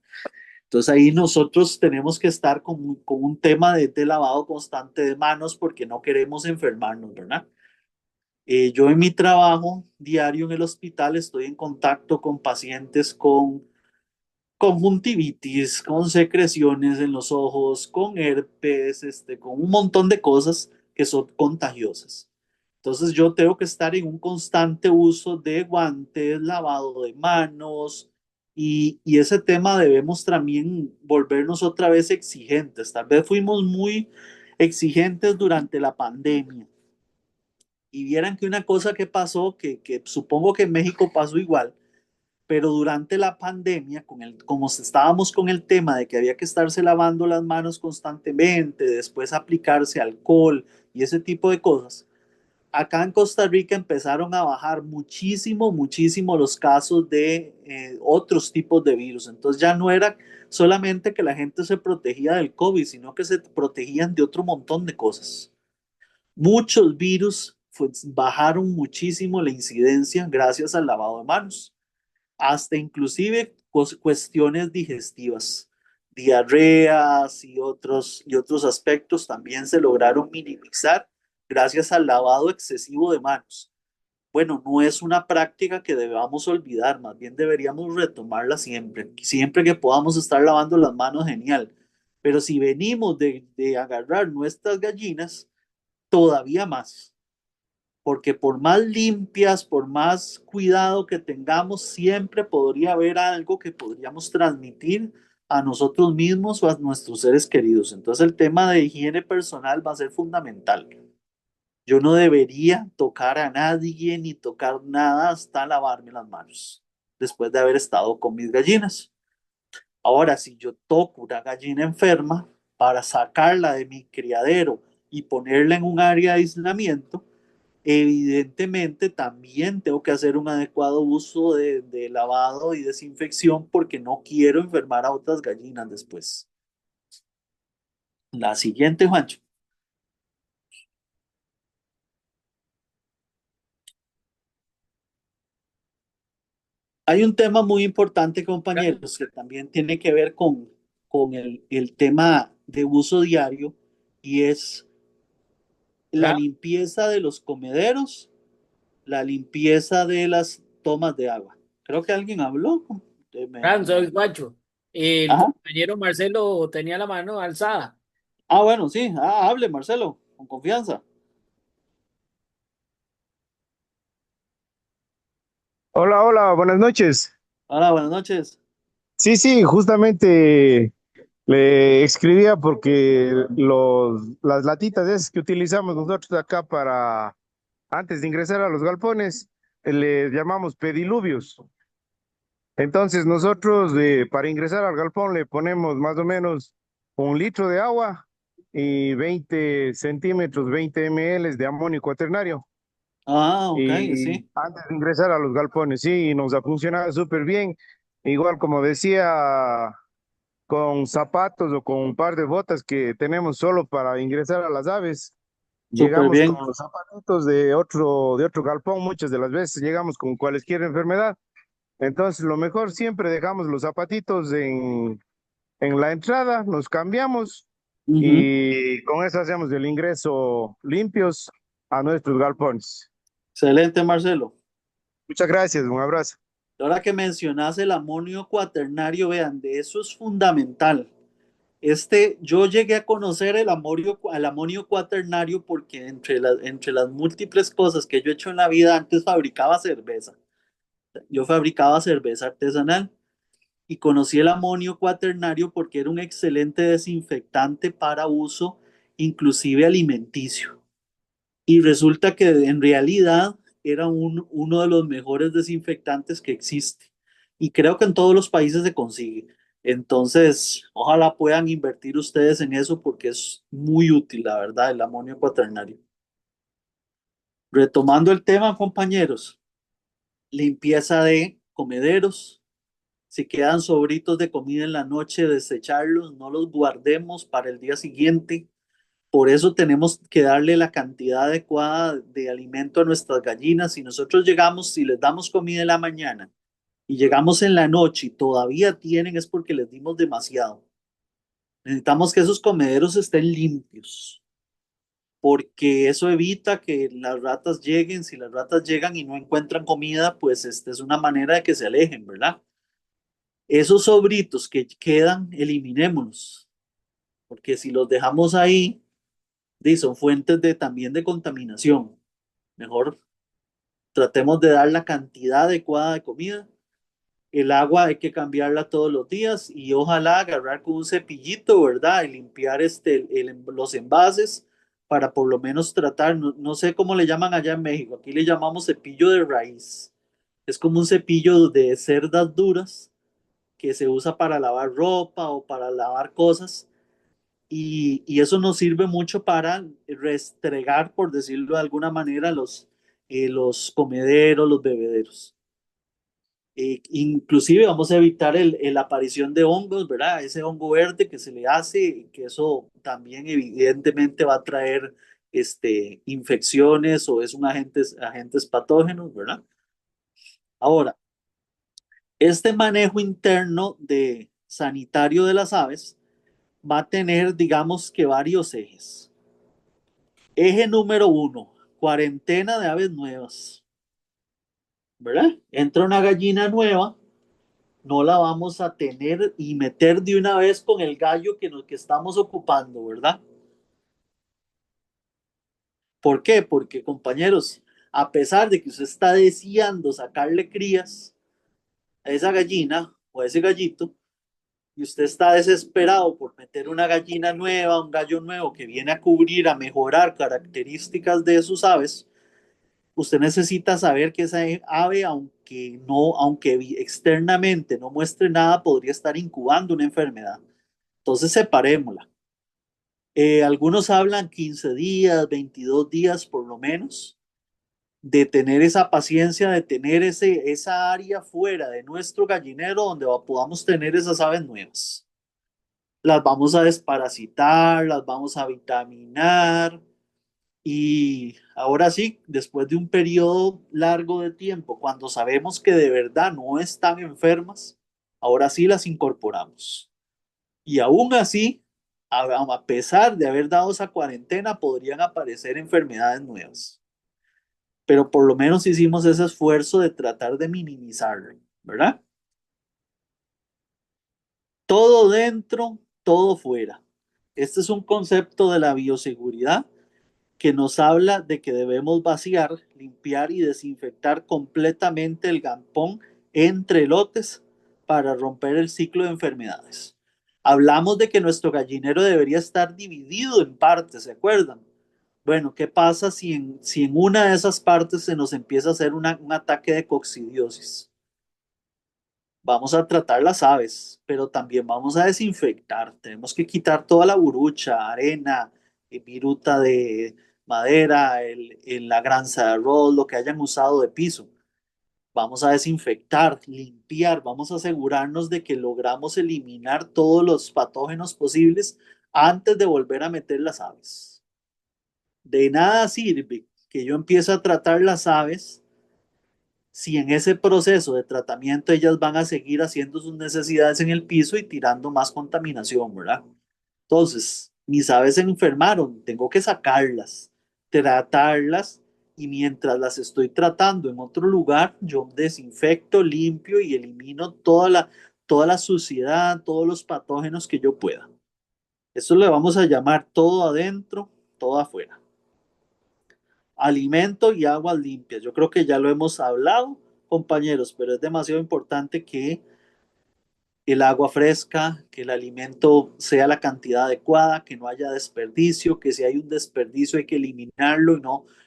Entonces ahí nosotros tenemos que estar con un tema de lavado constante de manos porque no queremos enfermarnos, ¿verdad? Yo en mi trabajo diario en el hospital estoy en contacto con pacientes con conjuntivitis, con secreciones en los ojos, con herpes, con un montón de cosas que son contagiosas. Entonces yo tengo que estar en un constante uso de guantes, lavado de manos y ese tema debemos también volvernos otra vez exigentes. Tal vez fuimos muy exigentes durante la pandemia y vieran que una cosa que pasó, que supongo que en México pasó igual, pero durante la pandemia, como estábamos con el tema de que había que estarse lavando las manos constantemente, después aplicarse alcohol y ese tipo de cosas, acá en Costa Rica empezaron a bajar muchísimo, muchísimo los casos de otros tipos de virus. Entonces ya no era solamente que la gente se protegía del COVID, sino que se protegían de otro montón de cosas. Muchos virus bajaron muchísimo la incidencia gracias al lavado de manos, hasta inclusive cuestiones digestivas, diarreas y otros aspectos también se lograron minimizar gracias al lavado excesivo de manos. Bueno, no es una práctica que debamos olvidar, más bien deberíamos retomarla siempre. Siempre que podamos estar lavando las manos, genial. Pero si venimos de agarrar nuestras gallinas, todavía más, porque por más limpias, por más cuidado que tengamos, siempre podría haber algo que podríamos transmitir a nosotros mismos o a nuestros seres queridos. Entonces el tema de higiene personal va a ser fundamental. Yo no debería tocar a nadie ni tocar nada hasta lavarme las manos después de haber estado con mis gallinas. Ahora, si yo toco una gallina enferma para sacarla de mi criadero y ponerla en un área de aislamiento, evidentemente también tengo que hacer un adecuado uso de lavado y desinfección porque no quiero enfermar a otras gallinas después. La siguiente, Juancho. Hay un tema muy importante, compañeros, que también tiene que ver con el tema de uso diario y es la limpieza de los comederos, la limpieza de las tomas de agua. Creo que alguien habló. Soy Guacho. El Ajá. compañero Marcelo tenía la mano alzada. Bueno, sí. Hable, Marcelo, con confianza. Hola, hola, buenas noches. Hola, buenas noches. Sí, sí, justamente le escribía porque las latitas esas que utilizamos nosotros acá para antes de ingresar a los galpones, le llamamos pediluvios. Entonces nosotros para ingresar al galpón le ponemos más o menos 1 litro de agua y 20 centímetros, 20 ml de amonio cuaternario. Ok, Y sí. antes de ingresar a los galpones, sí, nos ha funcionado súper bien. Igual como decía, con zapatos o con un par de botas que tenemos solo para ingresar a las aves, Súper Llegamos bien. con los zapatitos de otro galpón, muchas de las veces llegamos con cualquier enfermedad. Entonces, lo mejor siempre dejamos los zapatitos en la entrada, nos cambiamos Ujú. y con eso hacemos el ingreso limpios a nuestros galpones. Excelente, Marcelo. Muchas gracias, un abrazo. Ahora que mencionas el amonio cuaternario, vean, de eso es fundamental. Yo llegué a conocer el amonio cuaternario porque entre las múltiples cosas que yo he hecho en la vida, antes fabricaba cerveza. Yo fabricaba cerveza artesanal y conocí el amonio cuaternario porque era un excelente desinfectante para uso, inclusive alimenticio. Y resulta que en realidad era uno de los mejores desinfectantes que existe. Y creo que en todos los países se consigue. Entonces, ojalá puedan invertir ustedes en eso porque es muy útil, la verdad, el amonio cuaternario. Retomando el tema, compañeros, limpieza de comederos. Si quedan sobritos de comida en la noche, desecharlos, no los guardemos para el día siguiente. Por eso tenemos que darle la cantidad adecuada de alimento a nuestras gallinas. Si nosotros llegamos, si les damos comida en la mañana y llegamos en la noche y todavía tienen, es porque les dimos demasiado. Necesitamos que esos comederos estén limpios, porque eso evita que las ratas lleguen. Si las ratas llegan y no encuentran comida, pues esta es una manera de que se alejen, ¿verdad? Esos sobritos que quedan, eliminémoslos, porque si los dejamos ahí, son fuentes también de contaminación. Mejor tratemos de dar la cantidad adecuada de comida. El agua hay que cambiarla todos los días y ojalá agarrar con un cepillito, ¿verdad? Y limpiar los envases para por lo menos tratar, no sé cómo le llaman allá en México, aquí le llamamos cepillo de raíz. Es como un cepillo de cerdas duras que se usa para lavar ropa o para lavar cosas y eso nos sirve mucho para restregar, por decirlo de alguna manera, los comederos, los bebederos. Inclusive vamos a evitar la aparición de hongos, ¿verdad? Ese hongo verde que se le hace, que eso también evidentemente va a traer infecciones o es un agentes patógenos, ¿verdad? Ahora, este manejo interno de sanitario de las aves va a tener, digamos que varios ejes. Eje número uno, cuarentena de aves nuevas, ¿verdad? Entra una gallina nueva, no la vamos a tener y meter de una vez con el gallo que estamos ocupando, ¿verdad? ¿Por qué? Porque, compañeros, a pesar de que usted está deseando sacarle crías a esa gallina o a ese gallito, y usted está desesperado por meter una gallina nueva, un gallo nuevo que viene a cubrir, a mejorar características de sus aves, usted necesita saber que esa ave, aunque externamente no muestre nada, podría estar incubando una enfermedad. Entonces separémosla. Algunos hablan 15 días, 22 días por lo menos, de tener esa paciencia, de tener esa área fuera de nuestro gallinero donde podamos tener esas aves nuevas. Las vamos a desparasitar, las vamos a vitaminar, y ahora sí, después de un periodo largo de tiempo, cuando sabemos que de verdad no están enfermas, ahora sí las incorporamos. Y aún así, a pesar de haber dado esa cuarentena, podrían aparecer enfermedades nuevas. Pero por lo menos hicimos ese esfuerzo de tratar de minimizarlo, ¿verdad? Todo dentro, todo fuera. Este es un concepto de la bioseguridad que nos habla de que debemos vaciar, limpiar y desinfectar completamente el gampón entre lotes para romper el ciclo de enfermedades. Hablamos de que nuestro gallinero debería estar dividido en partes, ¿se acuerdan? Bueno, ¿qué pasa si en una de esas partes se nos empieza a hacer un ataque de coccidiosis? Vamos a tratar las aves, pero también vamos a desinfectar. Tenemos que quitar toda la burucha, arena, viruta de madera, la granza de arroz, lo que hayan usado de piso. Vamos a desinfectar, limpiar, vamos a asegurarnos de que logramos eliminar todos los patógenos posibles antes de volver a meter las aves. De nada sirve que yo empiece a tratar las aves si en ese proceso de tratamiento ellas van a seguir haciendo sus necesidades en el piso y tirando más contaminación, ¿verdad? Entonces, mis aves se enfermaron, tengo que sacarlas, tratarlas y mientras las estoy tratando en otro lugar, yo desinfecto, limpio y elimino toda la suciedad, todos los patógenos que yo pueda. Eso le vamos a llamar todo adentro, todo afuera. Alimento y aguas limpias. Yo creo que ya lo hemos hablado, compañeros, pero es demasiado importante que el agua fresca, que el alimento sea la cantidad adecuada, que no haya desperdicio, que si hay un desperdicio hay que eliminarlo y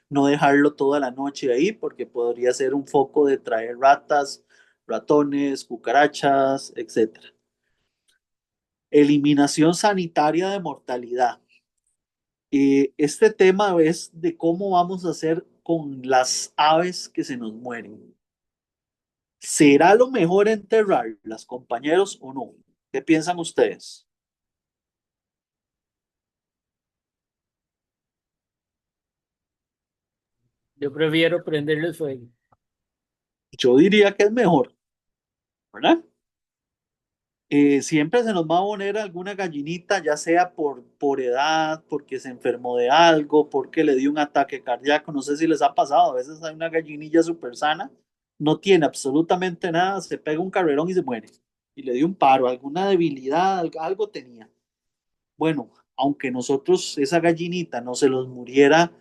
no dejarlo toda la noche ahí porque podría ser un foco de traer ratas, ratones, cucarachas, etcétera. Eliminación sanitaria de mortalidad. Este tema es de cómo vamos a hacer con las aves que se nos mueren. ¿Será lo mejor enterrarlas, compañeros, o no? ¿Qué piensan ustedes? Yo prefiero prenderle fuego. Yo diría que es mejor, ¿verdad? Siempre se nos va a poner alguna gallinita, ya sea por edad, porque se enfermó de algo, porque le dio un ataque cardíaco, no sé si les ha pasado, a veces hay una gallinilla súper sana, no tiene absolutamente nada, se pega un carrerón y se muere, y le dio un paro, alguna debilidad, algo tenía. Bueno, aunque nosotros esa gallinita no se los muriera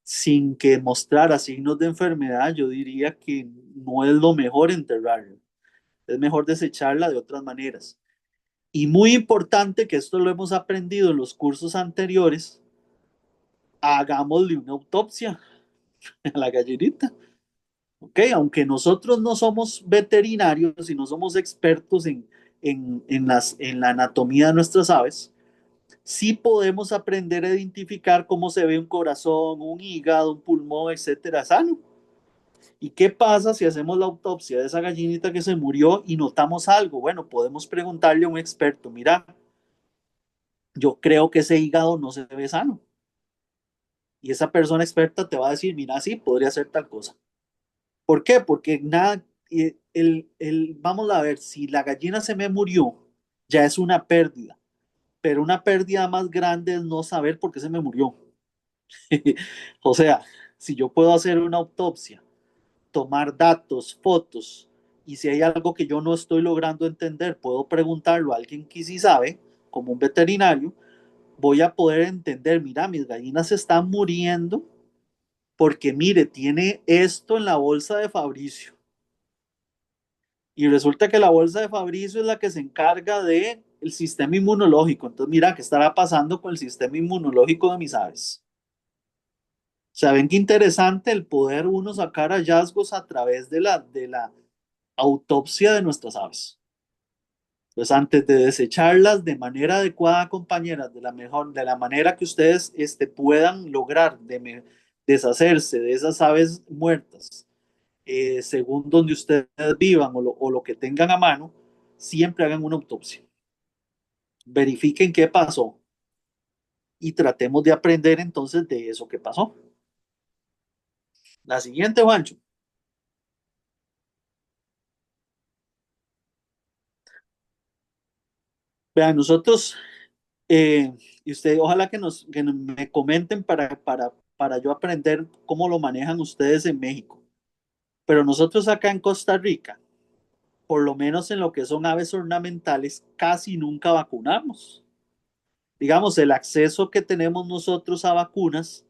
sin que mostrara signos de enfermedad, yo diría que no es lo mejor enterrarla, es mejor desecharla de otras maneras. Y muy importante, que esto lo hemos aprendido en los cursos anteriores, hagámosle una autopsia a la gallinita. ¿Ok? Aunque nosotros no somos veterinarios y no somos expertos en la anatomía de nuestras aves, sí podemos aprender a identificar cómo se ve un corazón, un hígado, un pulmón, etcétera, sano. ¿Y qué pasa si hacemos la autopsia de esa gallinita que se murió y notamos algo? Bueno, podemos preguntarle a un experto, mira, yo creo que ese hígado no se ve sano. Y esa persona experta te va a decir, mira, sí, podría ser tal cosa. ¿Por qué? Porque nada, vamos a ver, si la gallina se me murió, ya es una pérdida, pero una pérdida más grande es no saber por qué se me murió. O sea, si yo puedo hacer una autopsia, tomar datos, fotos, y si hay algo que yo no estoy logrando entender, puedo preguntarlo a alguien que sí sabe, como un veterinario, voy a poder entender, mira, mis gallinas se están muriendo porque mire, tiene esto en la bolsa de Fabricio. Y resulta que la bolsa de Fabricio es la que se encarga de el sistema inmunológico. Entonces, mira, ¿qué estará pasando con el sistema inmunológico de mis aves? ¿Saben qué interesante el poder uno sacar hallazgos a través de la autopsia de nuestras aves? Entonces, antes de desecharlas de manera adecuada, compañeras, de la manera que ustedes puedan lograr deshacerse de esas aves muertas, según donde ustedes vivan o lo que tengan a mano, siempre hagan una autopsia. Verifiquen qué pasó y tratemos de aprender entonces de eso que pasó. La siguiente, Juancho. Vean, nosotros, y ustedes, ojalá me comenten para yo aprender cómo lo manejan ustedes en México. Pero nosotros acá en Costa Rica, por lo menos en lo que son aves ornamentales, casi nunca vacunamos. Digamos, el acceso que tenemos nosotros a vacunas,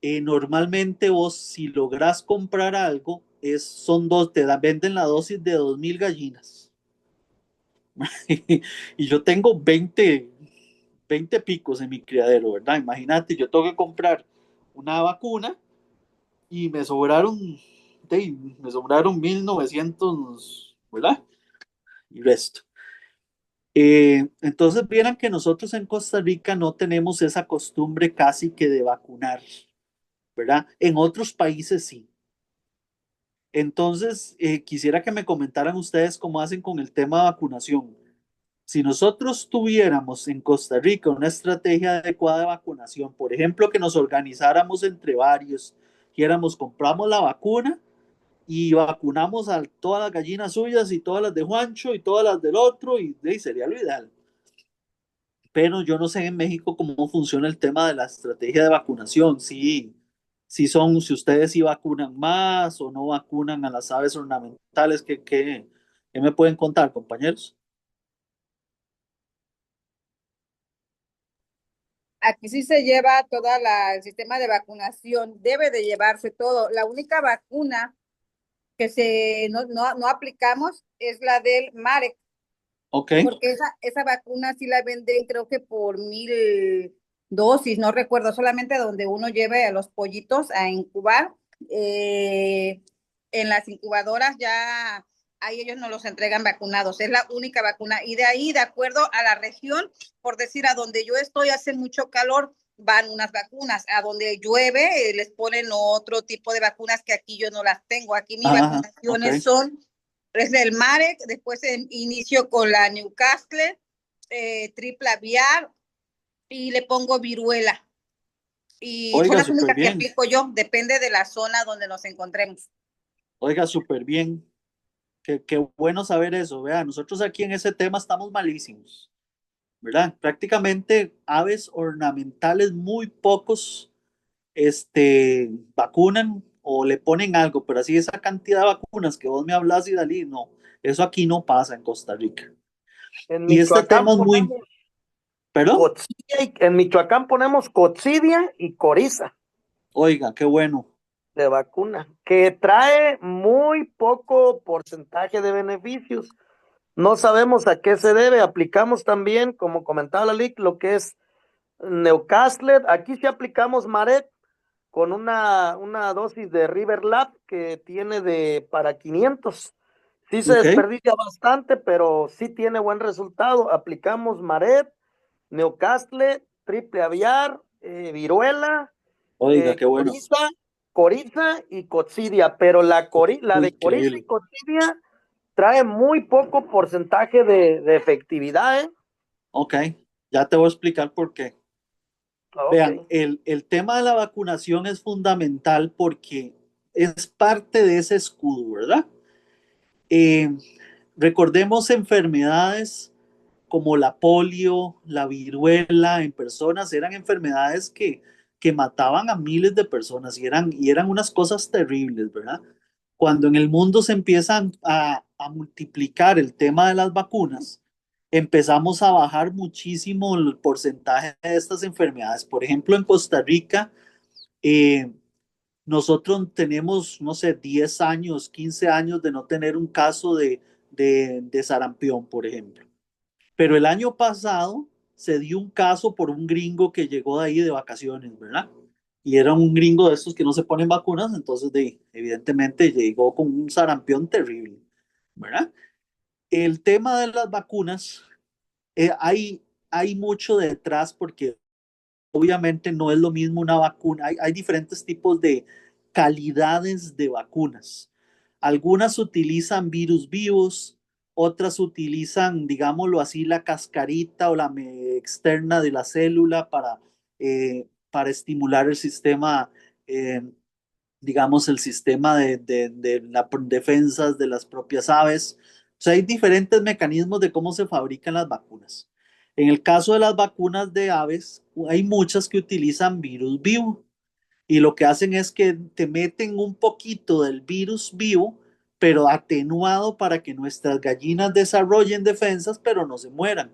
normalmente vos si logras comprar algo, son dos, venden la dosis de 2.000 gallinas. Y yo tengo 20 picos en mi criadero, ¿verdad? Imagínate, yo tengo que comprar una vacuna y me sobraron 1.900, ¿verdad? Y resto. Entonces vieran que nosotros en Costa Rica no tenemos esa costumbre casi que de vacunar, ¿verdad? En otros países sí. Entonces, quisiera que me comentaran ustedes cómo hacen con el tema de vacunación. Si nosotros tuviéramos en Costa Rica una estrategia adecuada de vacunación, por ejemplo, que nos organizáramos entre varios, dijéramos, compramos la vacuna y vacunamos a todas las gallinas suyas y todas las de Juancho y todas las del otro, y sería lo ideal. Pero yo no sé en México cómo funciona el tema de la estrategia de vacunación, si ustedes sí vacunan más o no vacunan a las aves ornamentales, ¿qué me pueden contar, compañeros? Aquí sí se lleva el sistema de vacunación, debe de llevarse todo. La única vacuna que no aplicamos es la del Marek, Ok. porque esa vacuna sí la venden creo que por 1,000 dosis, no recuerdo, solamente donde uno lleve a los pollitos a incubar. Eh, en las incubadoras ya ahí ellos nos los entregan vacunados, es la única vacuna. Y de ahí, de acuerdo a la región, por decir, a donde yo estoy hace mucho calor, van unas vacunas, a donde llueve les ponen otro tipo de vacunas que aquí yo no las tengo. Aquí mis Ok. vacunaciones son es del Marek, después inicio con la Newcastle, triple aviar y le pongo viruela. Y son Oiga, las súper únicas que bien. aplico yo, depende de la zona donde nos encontremos. Oiga, súper bien. Qué bueno saber eso. Vea, nosotros aquí en ese tema estamos malísimos, ¿verdad? Prácticamente aves ornamentales, muy pocos vacunan o le ponen algo, pero así esa cantidad de vacunas que vos me hablas y Dalí, no, eso aquí no pasa en Costa Rica. En Y este tema Michoacán es muy, ponemos ¿perdón? en Michoacán ponemos coccidia y coriza Oiga, qué bueno. de vacuna, que trae muy poco porcentaje de beneficios. No sabemos a qué se debe. Aplicamos también, como comentaba la LIC, lo que es Newcastle. Aquí sí aplicamos Maret con una dosis de Riverlab que tiene para 500. Sí se Ok. desperdicia bastante, pero sí tiene buen resultado. Aplicamos Maret, Newcastle, triple aviar, viruela, Oiga, qué bueno. coriza y coccidia, pero la de coriza y Increíble. coccidia trae muy poco porcentaje de efectividad, ¿eh? Ok, ya te voy a explicar por qué. Ok. Vean, el tema de la vacunación es fundamental porque es parte de ese escudo, ¿verdad? Eh, Recordemos enfermedades como la polio, la viruela en personas, eran enfermedades que mataban a miles de personas y eran unas cosas terribles, ¿verdad? Cuando en el mundo se empiezan a multiplicar el tema de las vacunas, empezamos a bajar muchísimo el porcentaje de estas enfermedades. Por ejemplo, en Costa Rica, eh, nosotros tenemos, no sé, 10 años, 15 años de no tener un caso de sarampión, por ejemplo. Pero el año pasado se dio un caso por un gringo que llegó de ahí de vacaciones, ¿verdad? Y era un gringo de estos que no se ponen vacunas, entonces evidentemente llegó con un sarampión terrible, ¿verdad? El tema de las vacunas, hay mucho detrás porque obviamente no es lo mismo una vacuna, hay diferentes tipos de calidades de vacunas. Algunas utilizan virus vivos, otras utilizan, digámoslo así, la cascarita o externa de la célula para estimular el sistema, eh, digamos, el sistema de las defensas de las propias aves. O sea, hay diferentes mecanismos de cómo se fabrican las vacunas. En el caso de las vacunas de aves, hay muchas que utilizan virus vivo y lo que hacen es que te meten un poquito del virus vivo, pero atenuado para que nuestras gallinas desarrollen defensas, pero no se mueran.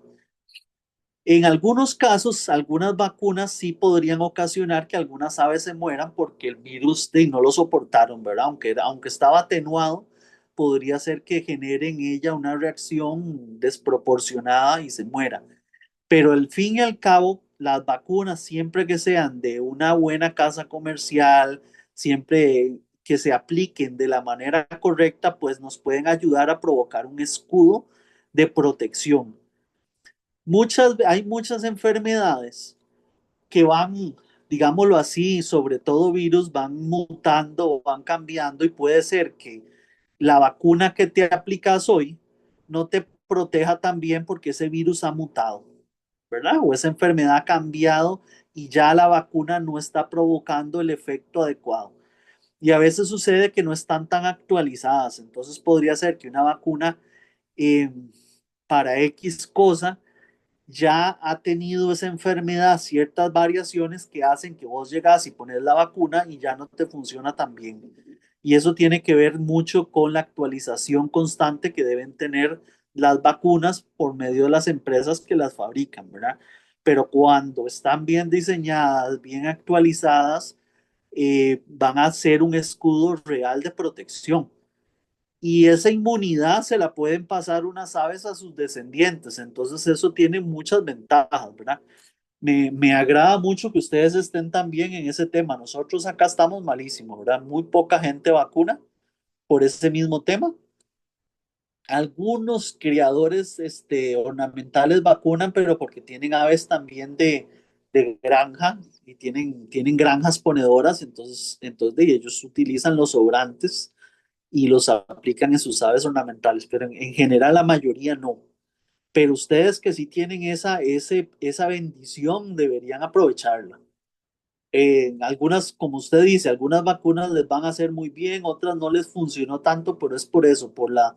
En algunos casos, algunas vacunas sí podrían ocasionar que algunas aves se mueran porque el virus no lo soportaron, ¿verdad? Aunque estaba atenuado, podría ser que genere en ella una reacción desproporcionada y se muera. Pero al fin y al cabo, las vacunas, siempre que sean de una buena casa comercial, siempre que se apliquen de la manera correcta, pues nos pueden ayudar a provocar un escudo de protección. Hay muchas enfermedades que van, digámoslo así, sobre todo virus, van mutando o van cambiando y puede ser que la vacuna que te aplicas hoy no te proteja también porque ese virus ha mutado, ¿verdad? O esa enfermedad ha cambiado y ya la vacuna no está provocando el efecto adecuado. Y a veces sucede que no están tan actualizadas, entonces podría ser que una vacuna eh, para X cosa ya ha tenido esa enfermedad ciertas variaciones que hacen que vos llegas y pones la vacuna y ya no te funciona tan bien. Y eso tiene que ver mucho con la actualización constante que deben tener las vacunas por medio de las empresas que las fabrican, ¿verdad? Pero cuando están bien diseñadas, bien actualizadas, van a ser un escudo real de protección. Y esa inmunidad se la pueden pasar unas aves a sus descendientes. Entonces eso tiene muchas ventajas, ¿verdad? Me agrada mucho que ustedes estén también en ese tema. Nosotros acá estamos malísimos, ¿verdad? Muy poca gente vacuna por ese mismo tema. Algunos criadores ornamentales vacunan, pero porque tienen aves también de granja y tienen granjas ponedoras, entonces ellos utilizan los sobrantes y los aplican en sus aves ornamentales, pero en general la mayoría no. Pero ustedes que sí tienen esa bendición deberían aprovecharla. Algunas, como usted dice, algunas vacunas les van a hacer muy bien, otras no les funcionó tanto, pero es por eso, por la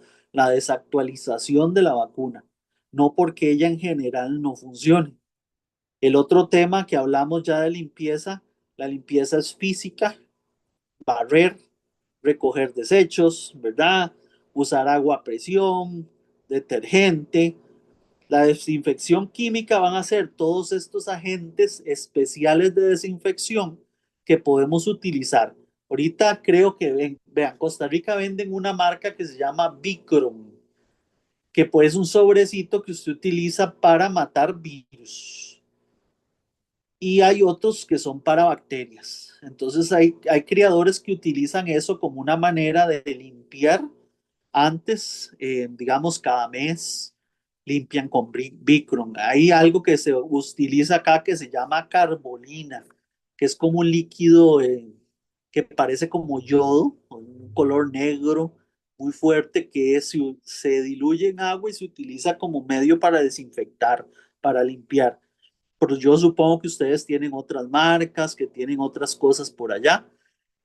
desactualización de la vacuna, no porque ella en general no funcione. El otro tema que hablamos ya de limpieza, la limpieza es física, barrer, recoger desechos, ¿verdad? Usar agua a presión, detergente. La desinfección química van a ser todos estos agentes especiales de desinfección que podemos utilizar. Ahorita creo que vean, Costa Rica venden una marca que se llama Vicron, que pues es un sobrecito que usted utiliza para matar virus. Y hay otros que son para bacterias. Entonces hay criadores que utilizan eso como una manera de limpiar antes, digamos, cada mes limpian con Vicron. Hay algo que se utiliza acá que se llama carbolina, que es como un líquido que parece como yodo, con un color negro muy fuerte que se diluye en agua y se utiliza como medio para desinfectar, para limpiar. Pero yo supongo que ustedes tienen otras marcas, que tienen otras cosas por allá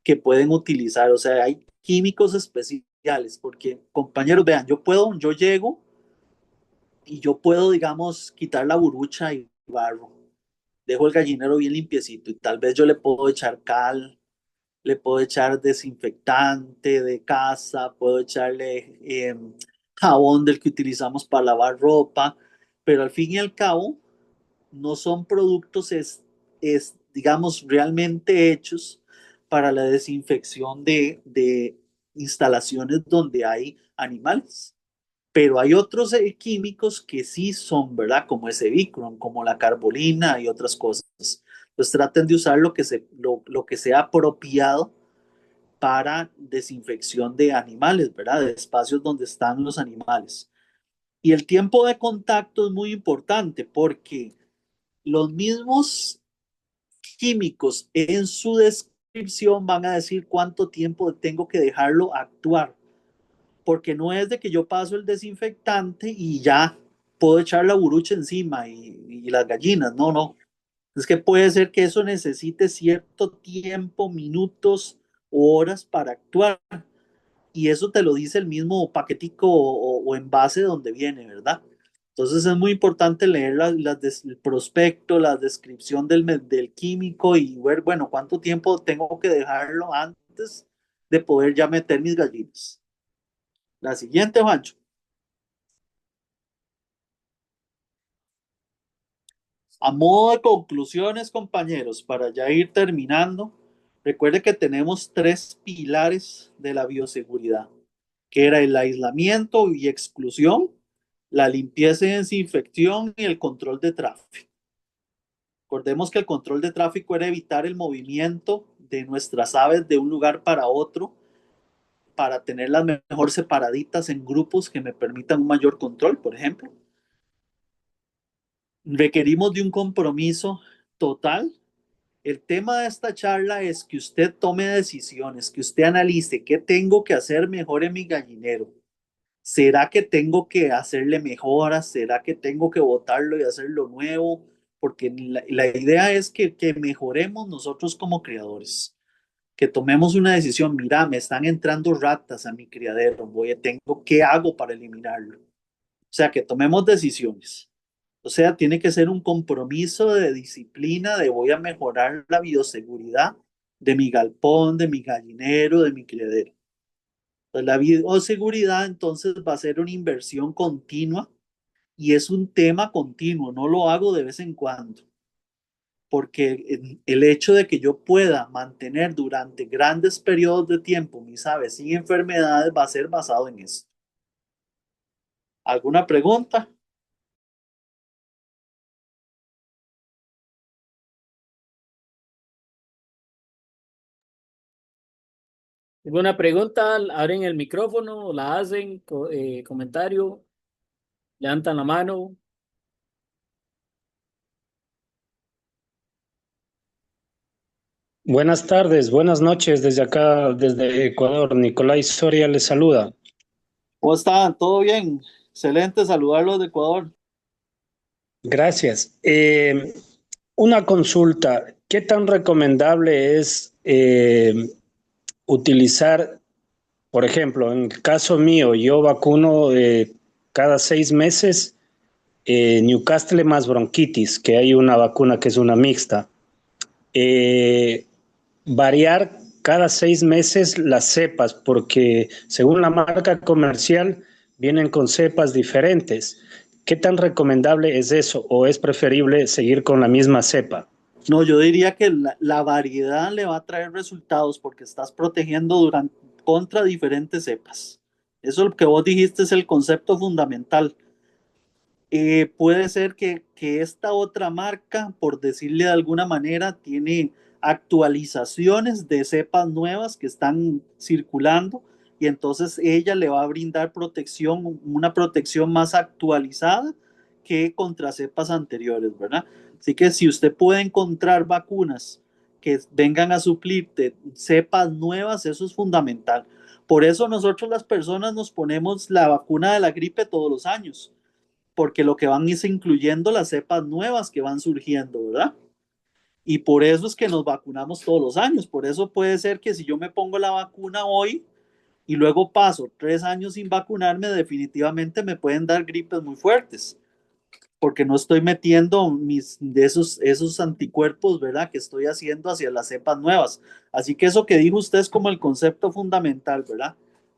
que pueden utilizar. O sea, hay químicos especiales, porque compañeros, vean, yo llego y yo puedo, digamos, quitar la burucha y barro. Dejo el gallinero bien limpiecito y tal vez yo le puedo echar cal, le puedo echar desinfectante de casa, puedo echarle jabón del que utilizamos para lavar ropa, pero al fin y al cabo no son productos, digamos, realmente hechos para la desinfección de instalaciones donde hay animales. Pero hay otros químicos que sí son, ¿verdad? Como ese Vicron, como la carbolina y otras cosas. Pues traten de usar lo que sea apropiado para desinfección de animales, ¿verdad? De espacios donde están los animales. Y el tiempo de contacto es muy importante porque los mismos químicos en su descripción van a decir cuánto tiempo tengo que dejarlo actuar, porque no es de que yo paso el desinfectante y ya puedo echar la burucha encima y las gallinas, no, no. Es que puede ser que eso necesite cierto tiempo, minutos o horas para actuar. Y eso te lo dice el mismo paquetico o envase donde viene, ¿verdad? Entonces es muy importante leer el prospecto, la descripción del químico y ver, bueno, cuánto tiempo tengo que dejarlo antes de poder ya meter mis gallinas. La siguiente, Juancho. A modo de conclusiones, compañeros, para ya ir terminando, recuerde que tenemos tres pilares de la bioseguridad, que era el aislamiento y exclusión, la limpieza y desinfección y el control de tráfico. Recordemos que el control de tráfico era evitar el movimiento de nuestras aves de un lugar para otro para tenerlas mejor separaditas en grupos que me permitan un mayor control, por ejemplo. Requerimos de un compromiso total. El tema de esta charla es que usted tome decisiones, que usted analice qué tengo que hacer mejor en mi gallinero. ¿Será que tengo que hacerle mejoras? ¿Será que tengo que botarlo y hacerlo nuevo? Porque la idea es que mejoremos nosotros como criadores, que tomemos una decisión. Mira, me están entrando ratas a mi criadero, ¿qué hago para eliminarlo? O sea, que tomemos decisiones. O sea, tiene que ser un compromiso de disciplina de voy a mejorar la bioseguridad de mi galpón, de mi gallinero, de mi criadero. Pues la bioseguridad entonces va a ser una inversión continua y es un tema continuo, no lo hago de vez en cuando, porque el hecho de que yo pueda mantener durante grandes periodos de tiempo mis aves sin enfermedades va a ser basado en esto. ¿Alguna pregunta? ¿Alguna pregunta? Abren el micrófono, la hacen, comentario, levantan la mano. Buenas tardes, buenas noches desde acá, desde Ecuador. Nicolás Soria les saluda. ¿Cómo están? ¿Todo bien? Excelente saludarlos de Ecuador. Gracias. Una consulta, ¿qué tan recomendable es utilizar, por ejemplo, en el caso mío, yo vacuno cada 6 meses Newcastle más bronquitis, que hay una vacuna que es una mixta. Eh, Variar cada 6 meses las cepas, porque según la marca comercial vienen con cepas diferentes. ¿Qué tan recomendable es eso o es preferible seguir con la misma cepa? No, yo diría que la variedad le va a traer resultados porque estás protegiendo contra diferentes cepas. Eso lo que vos dijiste es el concepto fundamental. Puede ser que esta otra marca, por decirle de alguna manera, tiene actualizaciones de cepas nuevas que están circulando y entonces ella le va a brindar protección, una protección más actualizada que contra cepas anteriores, ¿verdad? Así que si usted puede encontrar vacunas que vengan a suplir cepas nuevas, eso es fundamental. Por eso nosotros las personas nos ponemos la vacuna de la gripe todos los años porque lo que van es incluyendo las cepas nuevas que van surgiendo, ¿verdad? Y por eso es que nos vacunamos todos los años. Por eso puede ser que si yo me pongo la vacuna hoy y luego paso 3 años sin vacunarme, definitivamente me pueden dar gripes muy fuertes, porque no estoy metiendo esos anticuerpos, ¿verdad? Que estoy haciendo hacia las cepas nuevas. Así que eso que dijo usted es como el concepto fundamental, ¿verdad?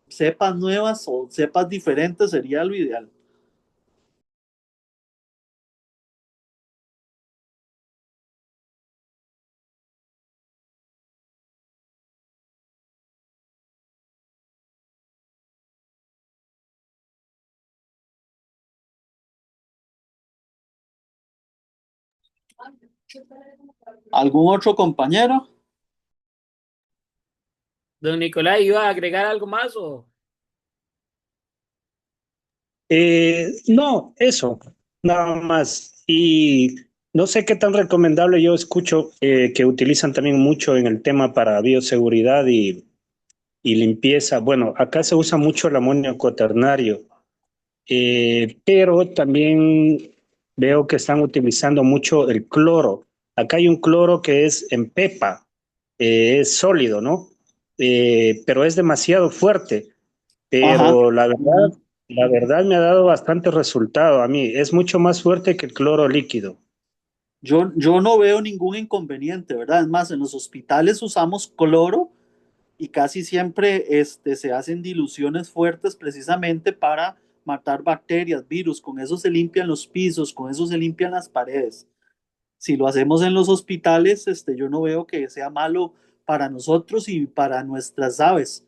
Cepas nuevas o cepas diferentes sería lo ideal. ¿Algún otro compañero? Don Nicolás, ¿iba a agregar algo más o? No, eso, nada más. Y no sé qué tan recomendable yo escucho que utilizan también mucho en el tema para bioseguridad y limpieza. Bueno, acá se usa mucho el amonio cuaternario, pero también veo que están utilizando mucho el cloro. Acá hay un cloro que es en pepa, es sólido, ¿no? Pero es demasiado fuerte. Ajá. Pero la verdad me ha dado bastante resultado a mí. Es mucho más fuerte que el cloro líquido. Yo no veo ningún inconveniente, ¿verdad? Es más, en los hospitales usamos cloro y casi siempre se hacen diluciones fuertes precisamente para matar bacterias, virus. Con eso se limpian los pisos, con eso se limpian las paredes. Si lo hacemos en los hospitales, yo no veo que sea malo para nosotros y para nuestras aves.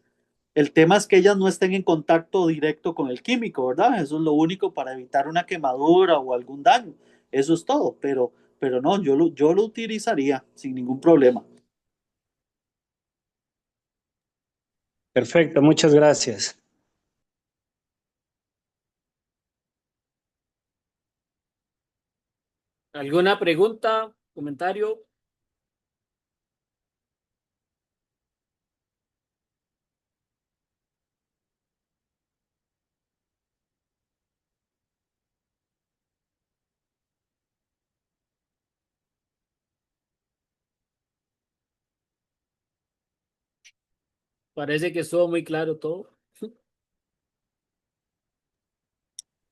El tema es que ellas no estén en contacto directo con el químico, ¿verdad? Eso es lo único para evitar una quemadura o algún daño. Eso es todo, pero no, yo lo utilizaría sin ningún problema. Perfecto, muchas gracias. ¿Alguna pregunta, comentario? Parece que estuvo muy claro todo.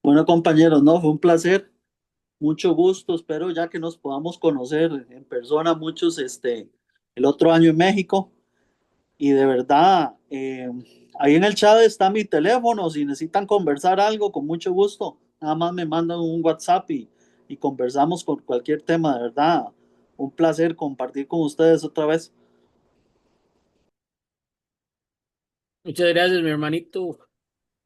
Bueno, compañeros, no, fue un placer, mucho gusto, espero ya que nos podamos conocer en persona muchos el otro año en México. Y de verdad, ahí en el chat está mi teléfono, si necesitan conversar algo, con mucho gusto, nada más me mandan un WhatsApp y conversamos con cualquier tema, de verdad. Un placer compartir con ustedes otra vez. Muchas gracias, mi hermanito.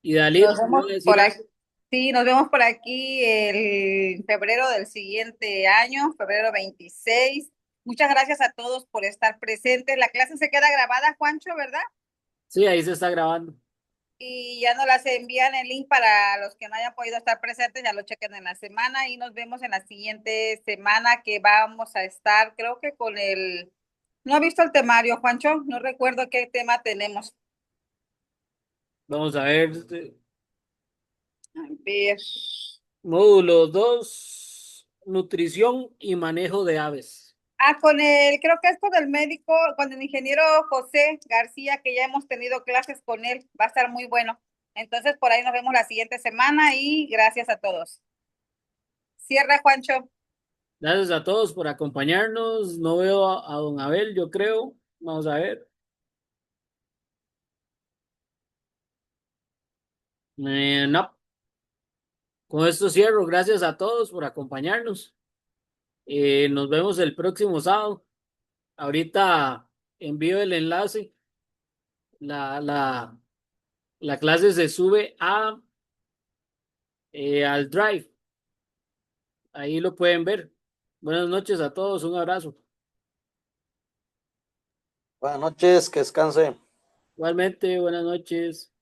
Y Nos Dalit, ¿me vemos iba a decir por algo? aquí. Sí, nos vemos por aquí el febrero del siguiente año, febrero 26. Muchas gracias a todos por estar presentes. La clase se queda grabada, Juancho, ¿verdad? Sí, ahí se está grabando. Y ya nos las envían el link para los que no hayan podido estar presentes, ya lo chequen en la semana y nos vemos en la siguiente semana que vamos a estar, creo que con el... No he visto el temario, Juancho, no recuerdo qué tema tenemos. Vamos a ver. A ver. Módulo 2, nutrición y manejo de aves. Con el, creo que es con el médico, con el ingeniero José García, que ya hemos tenido clases con él, va a estar muy bueno. Entonces, por ahí nos vemos la siguiente semana y gracias a todos. Cierra, Juancho. Gracias a todos por acompañarnos. No veo a don Abel, yo creo. Vamos a ver. No. Con esto cierro. Gracias a todos por acompañarnos. Nos vemos el próximo sábado. Ahorita envío el enlace. La, la, la clase se sube al Drive. Ahí lo pueden ver. Buenas noches a todos. Un abrazo. Buenas noches, que descanse. Igualmente, buenas noches.